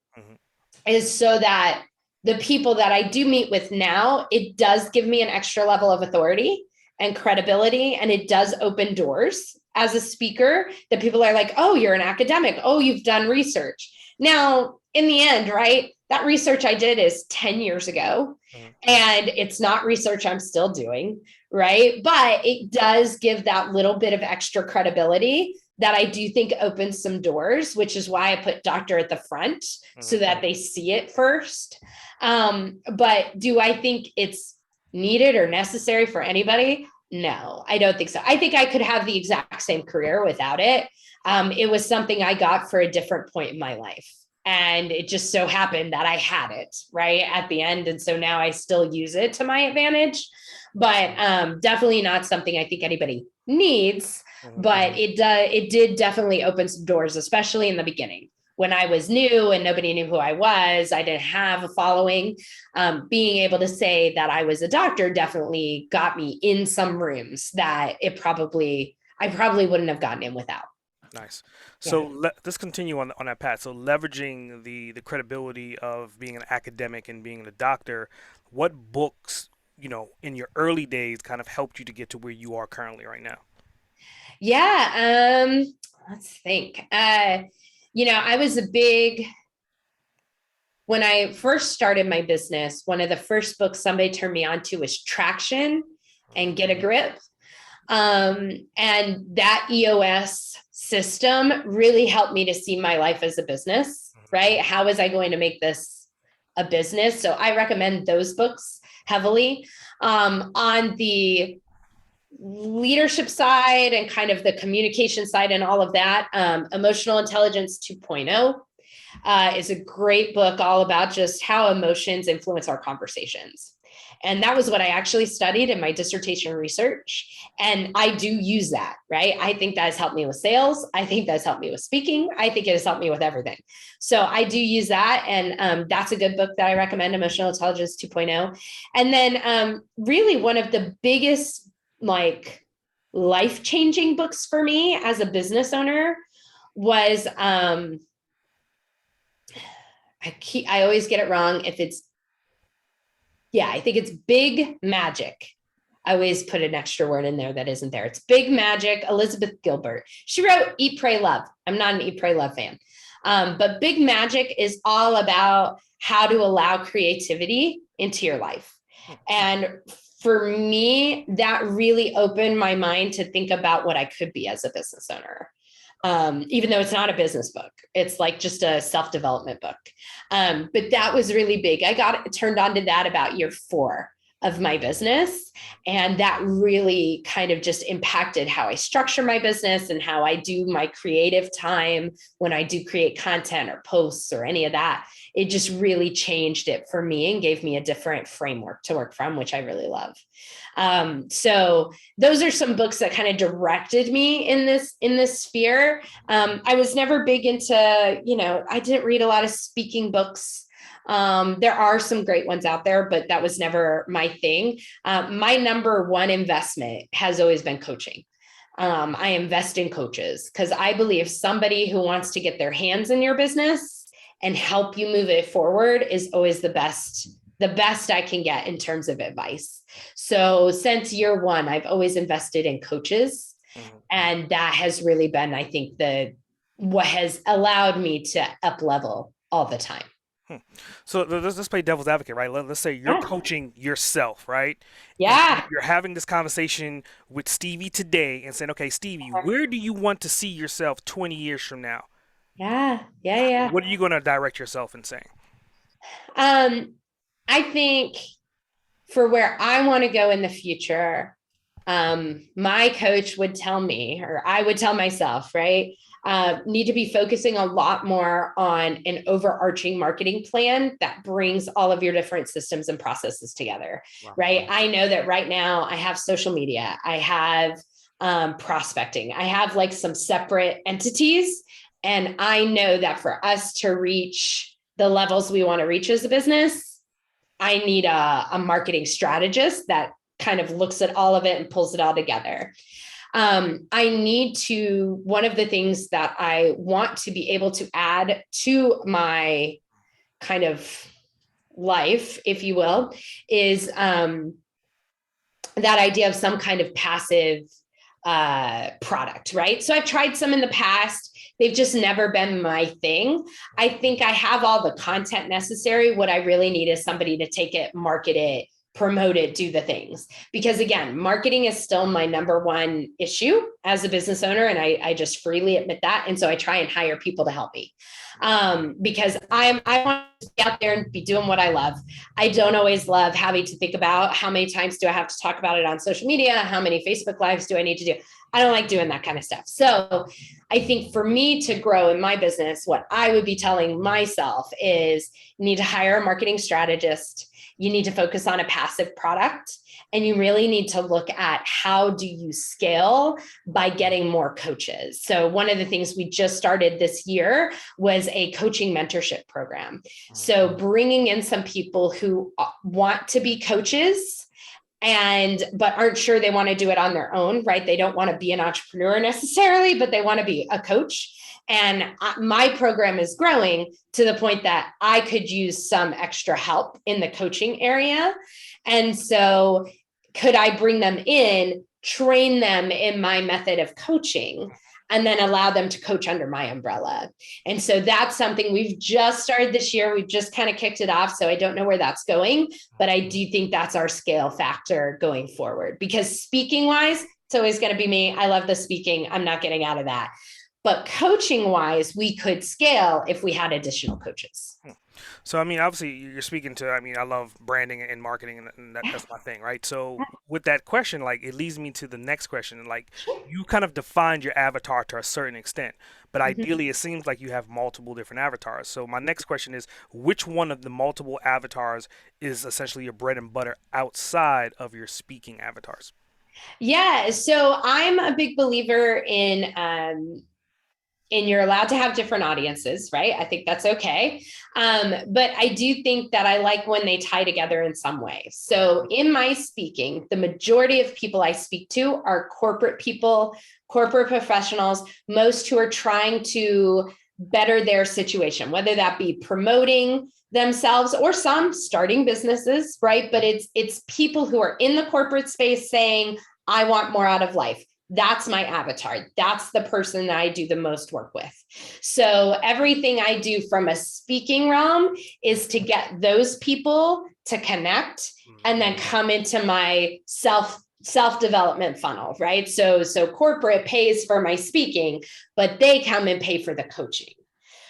is so that the people that I do meet with now, it does give me an extra level of authority and credibility, and it does open doors as a speaker that people are like, oh, you're an academic. Oh, you've done research. Now, in the end, right, that research I did is 10 years ago, and it's not research I'm still doing, right? But it does give that little bit of extra credibility that I do think opens some doors, which is why I put doctor at the front so that they see it first. But do I think it's needed or necessary for anybody? No, I don't think so. I think I could have the exact same career without it. It was something I got for a different point in my life. And it just so happened that I had it right at the end. And so now I still use it to my advantage, but definitely not something I think anybody needs. But it did definitely open some doors, especially in the beginning. When I was new and nobody knew who I was, I didn't have a following. Being able to say that I was a doctor definitely got me in some rooms that I probably wouldn't have gotten in without. Nice. So Yeah. let's continue on that path. So leveraging the credibility of being an academic and being a doctor, what books, in your early days kind of helped you to get to where you are currently right now? Yeah. Let's think. I was when I first started my business, one of the first books somebody turned me on to was Traction and Get a Grip. And that EOS system really helped me to see my life as a business, right? How was I going to make this a business? So I recommend those books heavily. On the leadership side and kind of the communication side and all of that, Emotional Intelligence 2.0 is a great book all about just how emotions influence our conversations. And that was what I actually studied in my dissertation research. And I do use that, right? I think that has helped me with sales. I think that's helped me with speaking. I think it has helped me with everything. So I do use that. And that's a good book that I recommend, Emotional Intelligence 2.0. And then really one of the biggest like life-changing books for me as a business owner was, I always get it wrong. I think it's Big Magic. I always put an extra word in there that isn't there. It's Big Magic, Elizabeth Gilbert. She wrote Eat, Pray, Love. I'm not an Eat, Pray, Love fan. But Big Magic is all about how to allow creativity into your life. And for me, that really opened my mind to think about what I could be as a business owner. Even though it's not a business book, it's like just a self-development book. But that was really big. I got turned on to that about year 4 of my business. And that really kind of just impacted how I structure my business and how I do my creative time when I do create content or posts or any of that. It just really changed it for me and gave me a different framework to work from, which I really love. So those are some books that kind of directed me in this sphere. I was never big into, I didn't read a lot of speaking books. There are some great ones out there, but that was never my thing. My number one investment has always been coaching. I invest in coaches because I believe somebody who wants to get their hands in your business and help you move it forward is always the best I can get in terms of advice. So since year 1, I've always invested in coaches. And that has really been, I think, what has allowed me to up level all the time. So let's play devil's advocate, right? Let's say you're coaching yourself, right? Yeah. And you're having this conversation with Stevie today and saying, okay, Stevie, where do you want to see yourself 20 years from now? Yeah. What are you going to direct yourself in saying? I think for where I want to go in the future, my coach would tell me, or I would tell myself, right? Need to be focusing a lot more on an overarching marketing plan that brings all of your different systems and processes together, right? I know that right now I have social media, I have prospecting, I have like some separate entities. And I know that for us to reach the levels we want to reach as a business, I need a marketing strategist that kind of looks at all of it and pulls it all together. One of the things that I want to be able to add to my kind of life, if you will, is that idea of some kind of passive product, right? So I've tried some in the past. They've just never been my thing. I think I have all the content necessary. What I really need is somebody to take it, market it, promote it, do the things. Because again, marketing is still my number one issue as a business owner. And I just freely admit that. And so I try and hire people to help me. Because I want to be out there and be doing what I love. I don't always love having to think about how many times do I have to talk about it on social media? How many Facebook Lives do I need to do? I don't like doing that kind of stuff. So I think for me to grow in my business, what I would be telling myself is you need to hire a marketing strategist. You need to focus on a passive product. And you really need to look at how do you scale by getting more coaches. So one of the things we just started this year was a coaching mentorship program. So bringing in some people who want to be coaches but aren't sure they want to do it on their own, right? They don't want to be an entrepreneur necessarily, but they want to be a coach. And my program is growing to the point that I could use some extra help in the coaching area. And so could I bring them in, train them in my method of coaching, and then allow them to coach under my umbrella? And so that's something we've just started this year. We've just kind of kicked it off. So I don't know where that's going, but I do think that's our scale factor going forward, because speaking wise, it's always going to be me. I love the speaking. I'm not getting out of that. But coaching wise, we could scale if we had additional coaches. So, I mean, obviously, you're speaking to, I mean, I love branding and marketing, and that's my thing, right? So, with that question, like, it leads me to the next question. Like, you kind of defined your avatar to a certain extent, but ideally, it seems like you have multiple different avatars. So, my next question is, which one of the multiple avatars is essentially your bread and butter outside of your speaking avatars? Yeah, so I'm a big believer in you're allowed to have different audiences, right? I think that's okay. But I do think that I like when they tie together in some way. So in my speaking, the majority of people I speak to are corporate people, corporate professionals, most who are trying to better their situation, whether that be promoting themselves or some starting businesses, right? But it's people who are in the corporate space saying, I want more out of life. That's my avatar. That's the person that I do the most work with. So everything I do from a speaking realm is to get those people to connect and then come into my self-development funnel, right? So corporate pays for my speaking, but they come and pay for the coaching.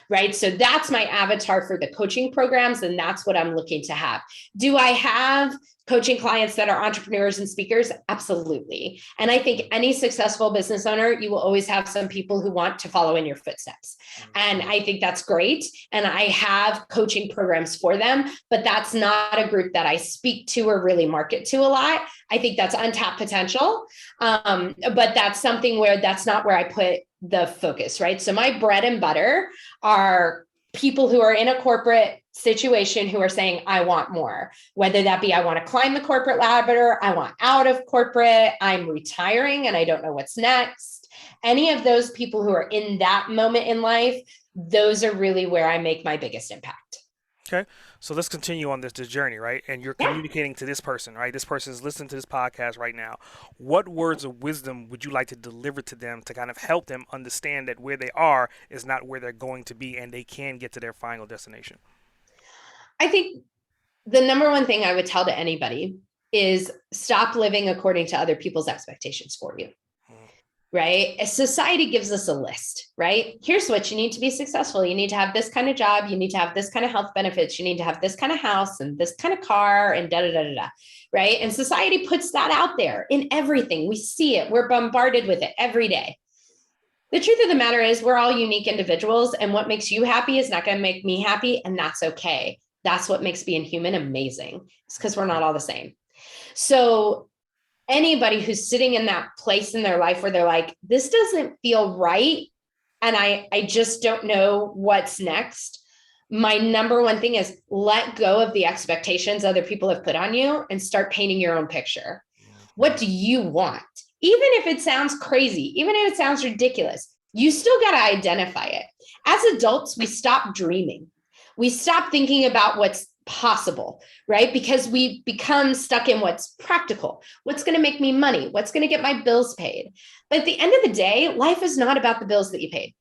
Right. So that's my avatar for the coaching programs. And that's what I'm looking to have. Do I have coaching clients that are entrepreneurs and speakers? Absolutely. And I think any successful business owner, you will always have some people who want to follow in your footsteps. And I think that's great. And I have coaching programs for them, but that's not a group that I speak to or really market to a lot. I think that's untapped potential. But that's something where that's not where I put the focus, right? So my bread and butter are people who are in a corporate situation who are saying, I want more, whether that be, I want to climb the corporate ladder, I want out of corporate, I'm retiring and I don't know what's next. Any of those people who are in that moment in life, those are really where I make my biggest impact. Okay, so let's continue on this journey, right? And you're Yeah. communicating to this person, right? This person is listening to this podcast right now. What words of wisdom would you like to deliver to them to kind of help them understand that where they are is not where they're going to be, and they can get to their final destination? I think the number one thing I would tell to anybody is stop living according to other people's expectations for you. Right? Society gives us a list, right? Here's what you need to be successful. You need to have this kind of job. You need to have this kind of health benefits. You need to have this kind of house and this kind of car and da da da da da. Right? And society puts that out there in everything. We see it. We're bombarded with it every day. The truth of the matter is, we're all unique individuals, and what makes you happy is not going to make me happy, and that's okay. That's what makes being human amazing. It's because we're not all the same. So anybody who's sitting in that place in their life where they're like, this doesn't feel right, and I just don't know what's next. My number one thing is let go of the expectations other people have put on you and start painting your own picture. What do you want? Even if it sounds crazy, even if it sounds ridiculous, you still got to identify it. As adults, we stop dreaming. We stop thinking about what's possible, right? Because we become stuck in what's practical, what's going to make me money, what's going to get my bills paid. But at the end of the day, life is not about the bills that you paid.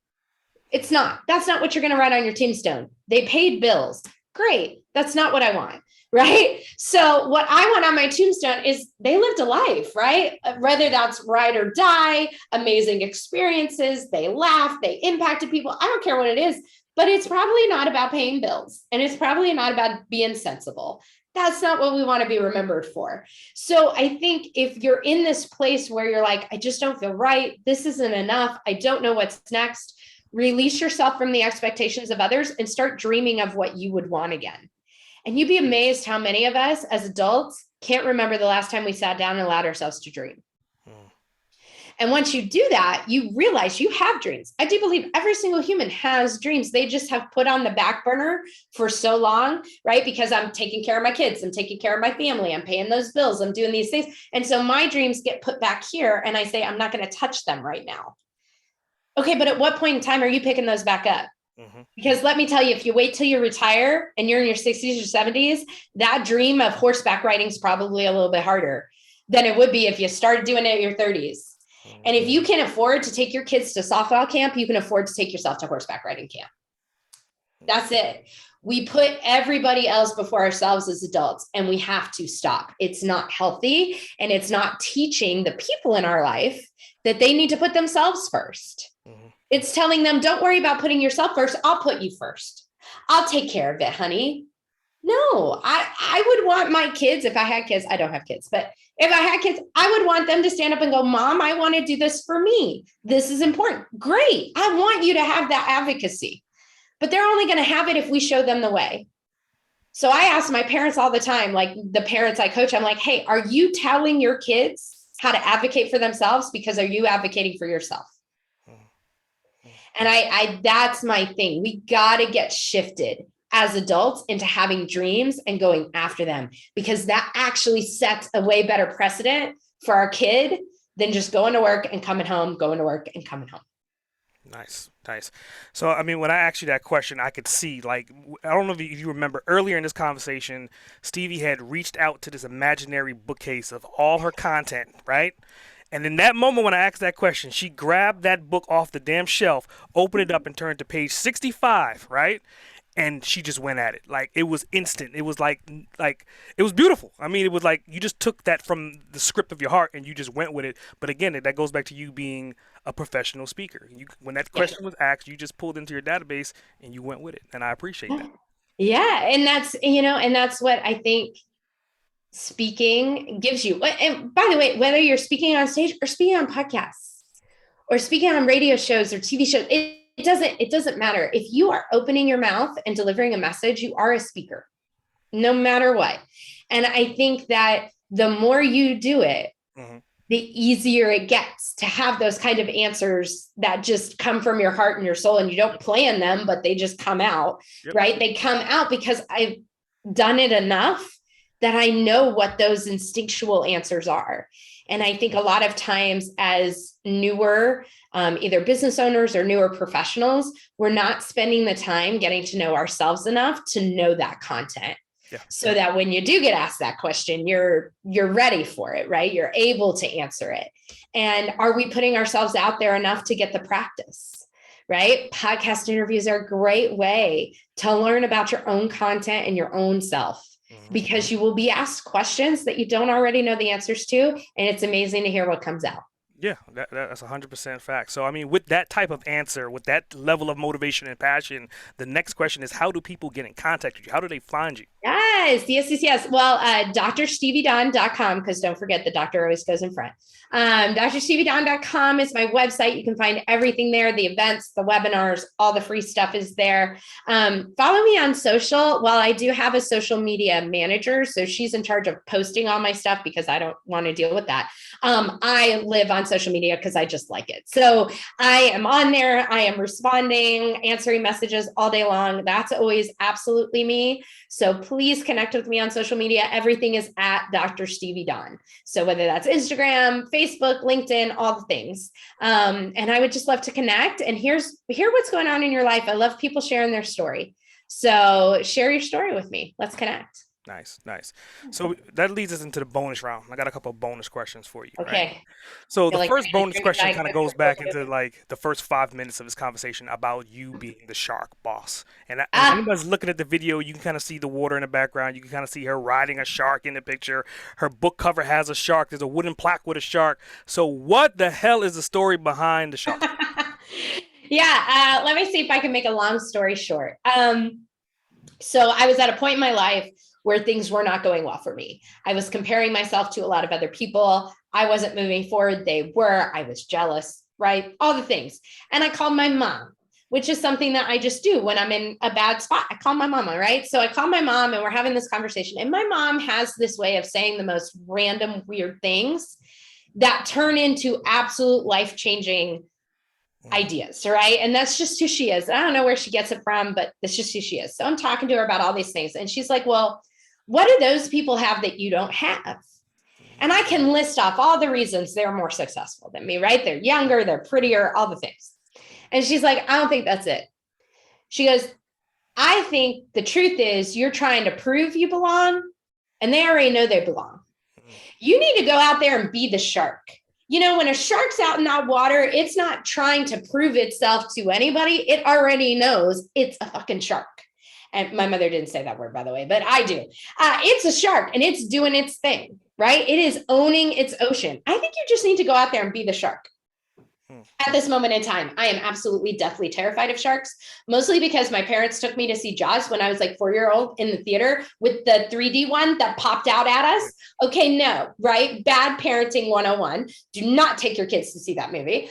It's not. That's not what you're going to write on your tombstone. They paid bills. Great. That's not what I want. Right. So what I want on my tombstone is they lived a life, right? Whether that's ride or die, amazing experiences, they laughed, they impacted people. I don't care what it is, but it's probably not about paying bills, and it's probably not about being sensible. That's not what we want to be remembered for. So I think if you're in this place where you're like, I just don't feel right, this isn't enough, I don't know what's next, release yourself from the expectations of others and start dreaming of what you would want again. And you'd be amazed how many of us as adults can't remember the last time we sat down and allowed ourselves to dream. And once you do that, you realize you have dreams. I do believe every single human has dreams. They just have put on the back burner for so long, right? Because I'm taking care of my kids, I'm taking care of my family, I'm paying those bills, I'm doing these things. And so my dreams get put back here, and I say, I'm not going to touch them right now. Okay, but at what point in time are you picking those back up? Because let me tell you, if you wait till you retire and you're in your 60s or 70s, that dream of horseback riding is probably a little bit harder than it would be if you started doing it in your 30s. And if you can afford to take your kids to softball camp, you can afford to take yourself to horseback riding camp. That's it. We put everybody else before ourselves as adults, and we have to stop. It's not healthy, and it's not teaching the people in our life that they need to put themselves first. It's telling them, don't worry about putting yourself first. I'll put you first. I'll take care of it, honey. No, I would want my kids, if I had kids, I don't have kids, but if I had kids, I would want them to stand up and go, Mom, I want to do this for me. This is important. Great. I want you to have that advocacy, but they're only going to have it if we show them the way. So I ask my parents all the time, like the parents I coach, I'm like, hey, are you telling your kids how to advocate for themselves? Because are you advocating for yourself? And I that's my thing. We got to get shifted as adults into having dreams and going after them, because that actually sets a way better precedent for our kid than just going to work and coming home, going to work and coming home. Nice, nice. So, I mean, when I asked you that question, I could see, like, I don't know if you remember earlier in this conversation, Stevie had reached out to this imaginary bookcase of all her content, right? And in that moment when I asked that question, she grabbed that book off the damn shelf, opened it up, and turned to page 65, right? And she just went at it. Like, it was instant. It was like it was beautiful. I mean, it was like you just took that from the script of your heart and you just went with it. But again, that goes back to you being a professional speaker. When that question was asked, you just pulled into your database and you went with it. And I appreciate that. Yeah. And that's, and that's what I think speaking gives you. And by the way, whether you're speaking on stage or speaking on podcasts or speaking on radio shows or TV shows, it doesn't matter. If you are opening your mouth and delivering a message, you are a speaker, no matter what. And I think that the more you do it, the easier it gets to have those kind of answers that just come from your heart and your soul, and you don't plan them, but they just come out, right? They come out because I've done it enough that I know what those instinctual answers are. And I think a lot of times as newer, either business owners or newer professionals, we're not spending the time getting to know ourselves enough to know that content. So that when you do get asked that question, you're ready for it, right? You're able to answer it. And are we putting ourselves out there enough to get the practice, right? Podcast interviews are a great way to learn about your own content and your own self, because you will be asked questions that you don't already know the answers to. And it's amazing to hear what comes out. Yeah, that's 100% fact. So, I mean, with that type of answer, with that level of motivation and passion, the next question is, how do people get in contact with you? How do they find you? Yes. Well, drsteviedawn.com, because don't forget the doctor always goes in front. drsteviedawn.com is my website. You can find everything there, the events, the webinars, all the free stuff is there. Follow me on social. Well, I do have a social media manager, so she's in charge of posting all my stuff because I don't want to deal with that. I live on social media because I just like it. So I am on there. I am responding, answering messages all day long. That's always absolutely me. So please connect with me on social media. Everything is at Dr. Stevie Dawn. So whether that's Instagram, Facebook, LinkedIn, all the things. And I would just love to connect and hear what's going on in your life. I love people sharing their story. So share your story with me. Let's connect. Nice. So that leads us into the bonus round. I got a couple of bonus questions for you. Okay. Right? So the first bonus question kind of goes back into like the first 5 minutes of this conversation about you being the shark boss. And if anybody's looking at the video, you can kind of see the water in the background. You can kind of see her riding a shark in the picture. Her book cover has a shark. There's a wooden plaque with a shark. So what the hell is the story behind the shark? Let me see if I can make a long story short. So I was at a point in my life where things were not going well for me. I was comparing myself to a lot of other people. I wasn't moving forward. They were. I was jealous, right? All the things. And I called my mom, which is something that I just do when I'm in a bad spot. I call my mama, right? So I call my mom and we're having this conversation. And my mom has this way of saying the most random, weird things that turn into absolute life-changing ideas, right? And that's just who she is. I don't know where she gets it from, but that's just who she is. So I'm talking to her about all these things. And she's like, well, what do those people have that you don't have? And I can list off all the reasons they're more successful than me, right? They're younger, they're prettier, all the things. And she's like, I don't think that's it. She goes, I think the truth is you're trying to prove you belong, and they already know they belong. You need to go out there and be the shark. When a shark's out in that water, it's not trying to prove itself to anybody. It already knows it's a fucking shark. And my mother didn't say that word, by the way, but I do. It's a shark and it's doing its thing, right? It is owning its ocean. I think you just need to go out there and be the shark. Hmm. At this moment in time, I am absolutely deathly terrified of sharks, mostly because my parents took me to see Jaws when I was like 4 year old in the theater with the 3D one that popped out at us. Okay, no, right? Bad parenting 101. Do not take your kids to see that movie.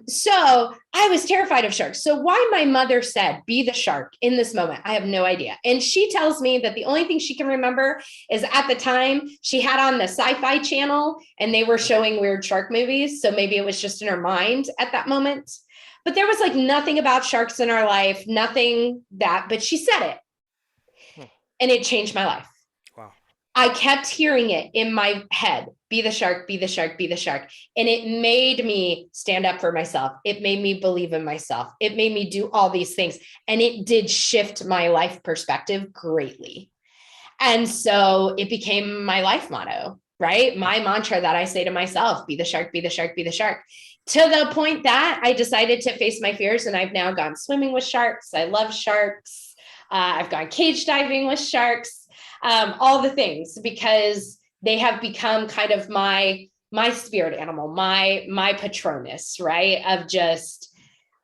So I was terrified of sharks. So why my mother said, be the shark in this moment, I have no idea. And she tells me that the only thing she can remember is at the time she had on the Sci-Fi channel and they were showing weird shark movies. So maybe it was just in her mind at that moment. But there was like nothing about sharks in our life, nothing that, but she said it Hmm. and it changed my life. Wow. I kept hearing it in my head, be the shark, be the shark, be the shark. And it made me stand up for myself. It made me believe in myself. It made me do all these things. And it did shift my life perspective greatly. And so it became my life motto, right? My mantra that I say to myself, be the shark, be the shark, be the shark. To the point that I decided to face my fears. And I've now gone swimming with sharks. I love sharks. I've gone cage diving with sharks, all the things, because they have become kind of my spirit animal, my patronus, right? Of just,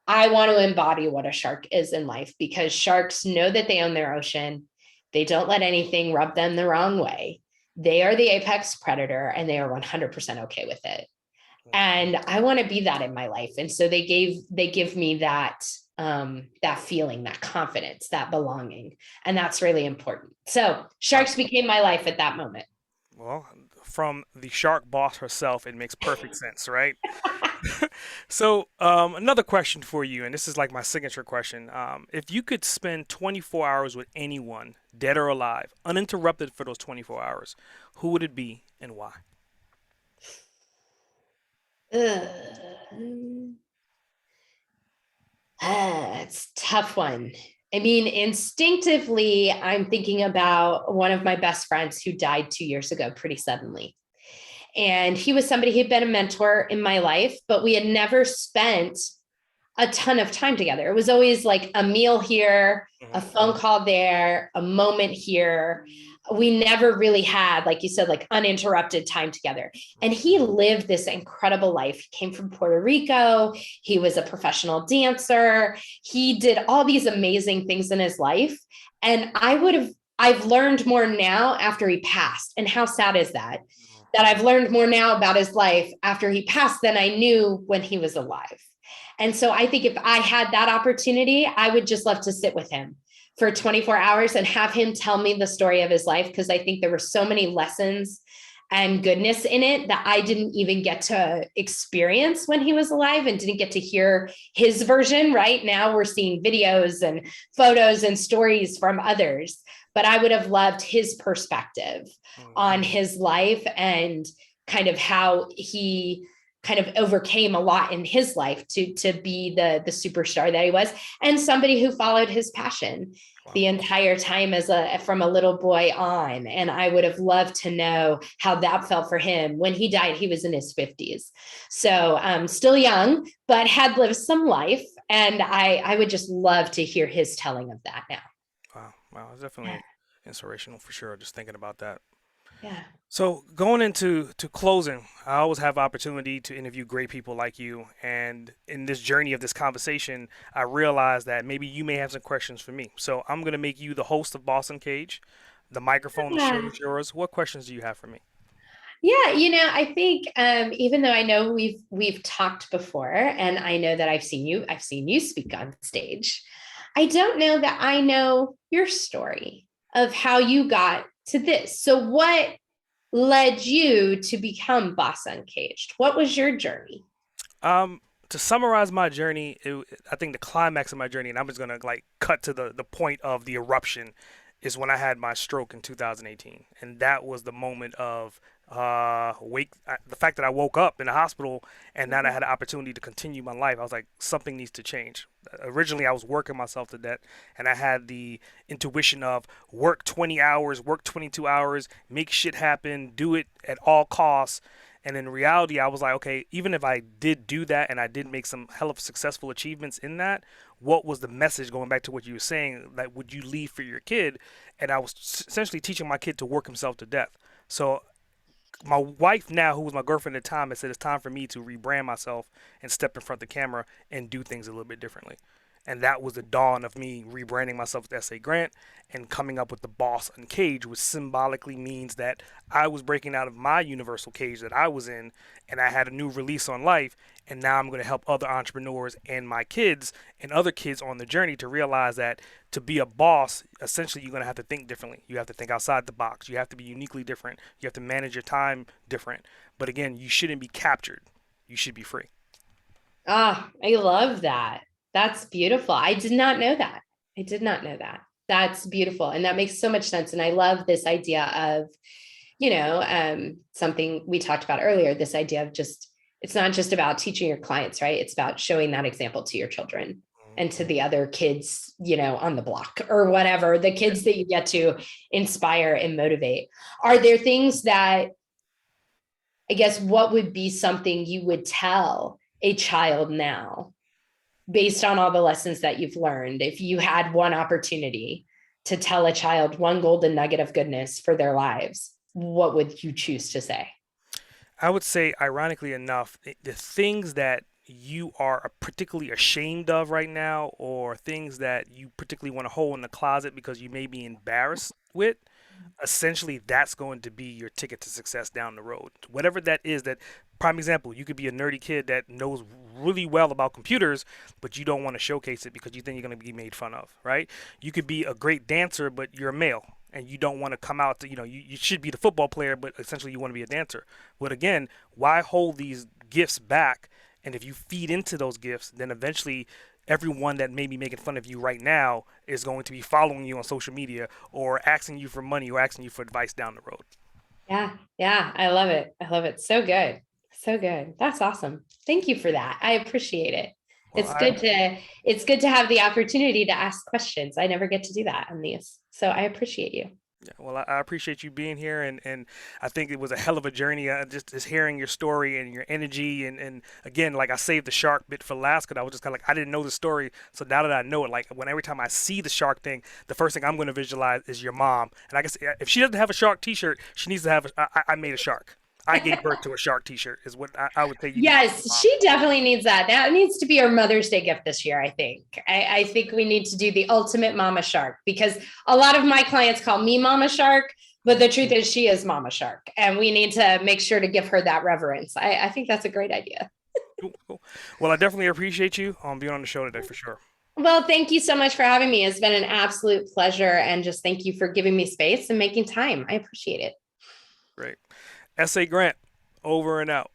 I want to embody what a shark is in life, because sharks know that they own their ocean. They don't let anything rub them the wrong way. They are the apex predator and they are 100% okay with it. And I want to be that in my life. And so they give me that that feeling, that confidence, that belonging. And that's really important. So sharks became my life at that moment. Well, from the shark boss herself, it makes perfect sense, right? So, another question for you, and this is like my signature question. If you could spend 24 hours with anyone, dead or alive, uninterrupted for those 24 hours, who would it be and why? It's a tough one. I mean, instinctively, I'm thinking about one of my best friends who died 2 years ago pretty suddenly. And he was somebody who'd been a mentor in my life, but we had never spent a ton of time together. It was always like a meal here, a Hmm. phone call there, a moment here. We never really had, like you said, like uninterrupted time together. And he lived this incredible life. He came from Puerto Rico. He was a professional dancer. He did all these amazing things in his life. And I've learned more now after he passed. And how sad is that? That I've learned more now about his life after he passed than I knew when he was alive. And so I think if I had that opportunity, I would just love to sit with him for 24 hours and have him tell me the story of his life, because I think there were so many lessons and goodness in it that I didn't even get to experience when he was alive and didn't get to hear his version. Right now, we're seeing videos and photos and stories from others, but I would have loved his perspective on his life and kind of how he kind of overcame a lot in his life to be the superstar that he was, and somebody who followed his passion Wow. the entire time as a from a little boy on. And I would have loved to know how that felt for him. When he died, he was in his 50s, so still young, but had lived some life. And I would just love to hear his telling of that now. Wow. Wow. It's Yeah. definitely inspirational for sure. Just thinking about that. Yeah. So going into to closing, I always have opportunity to interview great people like you, and in this journey of this conversation, I realized that maybe you may have some questions for me. So I'm gonna make you the host of Boston Cage. The microphone, the show Yeah. is yours. What questions do you have for me? Yeah, I think even though I know we've talked before, and I know that I've seen you speak on stage, I don't know that I know your story of how you got to this. So what led you to become Boss Uncaged? What was your journey? To summarize my journey, I think the climax of my journey, and I'm just gonna like cut to the point of the eruption, is when I had my stroke in 2018, and that was the moment of the fact that I woke up in the hospital and now I had an opportunity to continue my life. I was like, something needs to change. Originally, I was working myself to death, and I had the intuition of work 20 hours, work 22 hours, make shit happen, do it at all costs. And in reality, I was like, okay, even if I did do that and I did make some hell of successful achievements in that, what was the message, going back to what you were saying, that would you leave for your kid? And I was essentially teaching my kid to work himself to death. So my wife now, who was my girlfriend at the time, had said it's time for me to rebrand myself and step in front of the camera and do things a little bit differently. And that was the dawn of me rebranding myself as S.A. Grant and coming up with the Boss Uncaged, which symbolically means that I was breaking out of my universal cage that I was in, and I had a new release on life. And now I'm going to help other entrepreneurs and my kids and other kids on the journey to realize that to be a boss, essentially, you're going to have to think differently. You have to think outside the box. You have to be uniquely different. You have to manage your time different. But again, you shouldn't be captured. You should be free. Ah, I love that. That's beautiful. I did not know that. I did not know that. That's beautiful. And that makes so much sense. And I love this idea of, something we talked about earlier, this idea of just, it's not just about teaching your clients, right? It's about showing that example to your children and to the other kids, on the block or whatever, the kids that you get to inspire and motivate. Are there things that, I guess, what would be something you would tell a child now based on all the lessons that you've learned? If you had one opportunity to tell a child one golden nugget of goodness for their lives, what would you choose to say? I would say, ironically enough, the things that you are particularly ashamed of right now, or things that you particularly want to hold in the closet because you may be embarrassed with, essentially that's going to be your ticket to success down the road. Whatever that is, that prime example, you could be a nerdy kid that knows really well about computers, but you don't want to showcase it because you think you're going to be made fun of, right? You could be a great dancer, but you're a male and you don't want to come out to, you should be the football player, but essentially you want to be a dancer. But again, why hold these gifts back? And if you feed into those gifts, then eventually everyone that may be making fun of you right now is going to be following you on social media or asking you for money or asking you for advice down the road. Yeah. Yeah. I love it. I love it. So good. So good. That's awesome. Thank you for that. I appreciate it. Well, It's good to have the opportunity to ask questions. I never get to do that on these. So I appreciate you. yeah, well, I appreciate you being here, and I think it was a hell of a journey. Just hearing your story and your energy, and again, like I saved the shark bit for last because I was just kind of like I didn't know the story, so now that I know it, like when every time I see the shark thing, the first thing I'm going to visualize is your mom, and I guess if she doesn't have a shark T-shirt, she needs to have. I made a shark. I gave birth to a shark T-shirt. Is what I would say. You need. Yes, she definitely needs that. That needs to be her Mother's Day gift this year, I think. I think we need to do the ultimate Mama Shark because a lot of my clients call me Mama Shark, but the truth is she is Mama Shark. And we need to make sure to give her that reverence. I think that's a great idea. Cool, cool. Well, I definitely appreciate you being on the show today for sure. Well, thank you so much for having me. It's been an absolute pleasure. And just thank you for giving me space and making time. I appreciate it. Great. S.A. Grant, over and out.